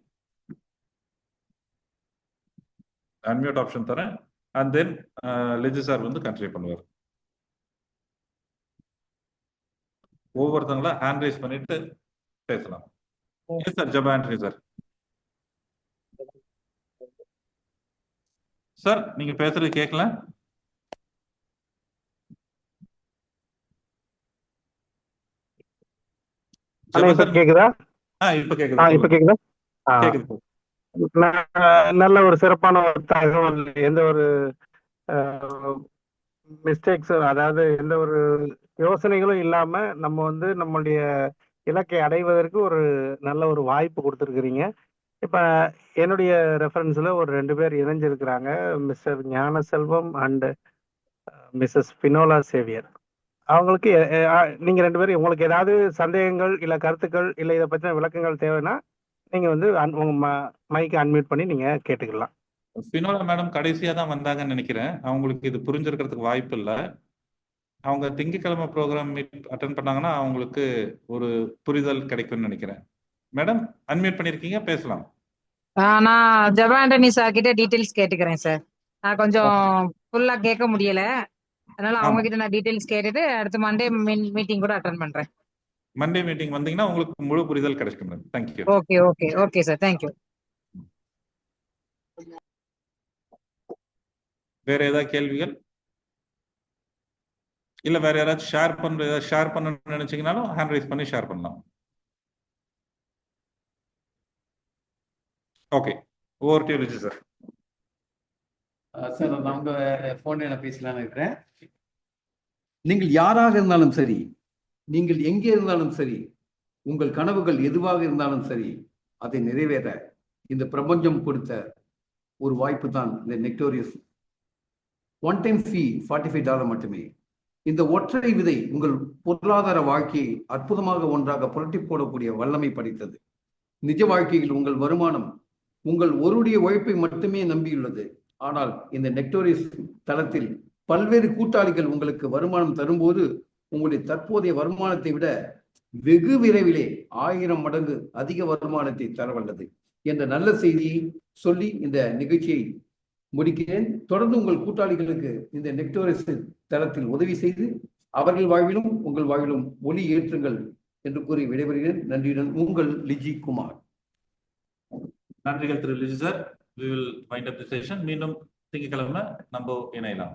Unmute option தரேன். அண்ட் தென் லெஜி சார் வந்து கண்டினியூ பண்ணுவார். ஒவ்வொருத்தங்களா ஹேண்ட் ரைஸ் பண்ணிட்டு பேசலாம். Sir Jaba Antony sir. Sir நீங்க பேசுறது கேட்கல. கேக்குதா? இப்ப கேக்குது. கேக்குது. நல்ல ஒரு சிறப்பான ஒரு தகவல். எந்த ஒரு மிஸ்டேக்ஸ், அதாவது எந்த ஒரு யோசனைகளும் இல்லாம நம்ம வந்து நம்மளுடைய இலக்கை அடைவதற்கு ஒரு நல்ல ஒரு வாய்ப்பு கொடுத்துருக்கிறீங்க. இப்ப என்னுடைய ரெஃபரன்ஸ்ல ஒரு 2 பேர் இணைஞ்சிருக்கிறாங்க, Mr Gnanaselvam and Mrs Binola Xavier. அவங்களுக்கு நீங்க 2 பேரும் உங்களுக்கு ஏதாவது சந்தேகங்கள் இல்ல கருத்துக்கள் இல்ல இதை பத்தின விளக்கங்கள் தேவைன்னா நீங்க வந்து உங்க மைக்கை அன்மியூட் பண்ணி நீங்க கேட்டுக்கலாம். பினோலா மேடம் கடைசியா தான் வந்தாங்கன்னு நினைக்கிறேன். அவங்களுக்கு இது புரிஞ்சிருக்கிறதுக்கு வாய்ப்பு இல்லை. அவங்க திங்கட்கிழமை ப்ரோக்ராம் அட்டென்ட் பண்ணாங்கன்னா அவங்களுக்கு ஒரு புரிதல் கிடைக்கும்னு நினைக்கிறேன். மேடம் அன்மியூட் பண்ணிருக்கீங்க, பேசலாம். நான் ஜபா ஆண்டனி சார் கிட்ட டீடைல்ஸ் கேட்டுக்கிறேன் சார். நான் கொஞ்சம் ஃபுல்லா கேட்க முடியல, அதனால அவங்க கிட்ட நான் டீடைல்ஸ் கேட்டுட்டு அடுத்த மண்டே மீட்டிங் கூட அட்டென்ட் பண்றேன். மண்டே மீட்டிங் வந்தீங்கன்னா உங்களுக்கு முழு புரிதல் கிடைக்கும் madam. Thank you. Okay okay okay sir, thank you. வேற ஏதாவது கேள்விகள்? இல்ல வேற யாராச்சும் ஷேர் பண்ணணும்னு நினைச்சீங்கன்னாலும் ஹேண்ட் ரைஸ் பண்ணி ஷேர் பண்ணலாம். Okay, over to Riji sir. Sir நான் உங்க போன்ல பேசலாம்னு இருக்கிறேன். நீங்கள் யாராக இருந்தாலும் சரி, நீங்கள் எங்கே இருந்தாலும் சரி, உங்கள் கனவுகள் எதுவாக இருந்தாலும் சரி, அதை நிறைவேற இந்த பிரபஞ்சம் கொடுத்த ஒரு வாய்ப்பு தான் இந்த நெக்டோரியஸ். ஒன் டைம் ஃபீ $45 மட்டுமே. இந்த ஒற்றை விதை உங்கள் பொருளாதார வாழ்க்கையை அற்புதமாக ஒன்றாக புரட்டி போடக்கூடிய வல்லமை படைத்தது. நிஜ வாழ்க்கையில் உங்கள் வருமானம் உங்கள் ஒருடைய உழைப்பை மட்டுமே நம்பியுள்ளது. ஆனால் இந்த நெக்டோரியஸ் தளத்தில் பல்வேறு கூட்டாளிகள் உங்களுக்கு வருமானம் தரும்போது உங்களுடைய தற்போதைய வருமானத்தை விட வெகு விரைவிலே 1000 மடங்கு அதிக வருமானத்தை தரவல்லது என்ற நல்ல செய்தியை சொல்லி இந்த நிகழ்ச்சியை முடிக்கிறேன். தொடர்ந்து உங்கள் கூட்டாளிகளுக்கு இந்த நெக்டோரியஸ் தளத்தில் உதவி செய்து அவர்கள் வாழ்விலும் உங்கள் வாழ்விலும் ஒளி ஏற்றுங்கள் என்று கூறி விடைபெறுகிறேன். நன்றியுடன் உங்கள் லிஜி குமார். நன்றிகள் திரு Liji sir. We will wind up the session. மீண்டும் திங்கட்கிழமை நம்ம இணையலாம்.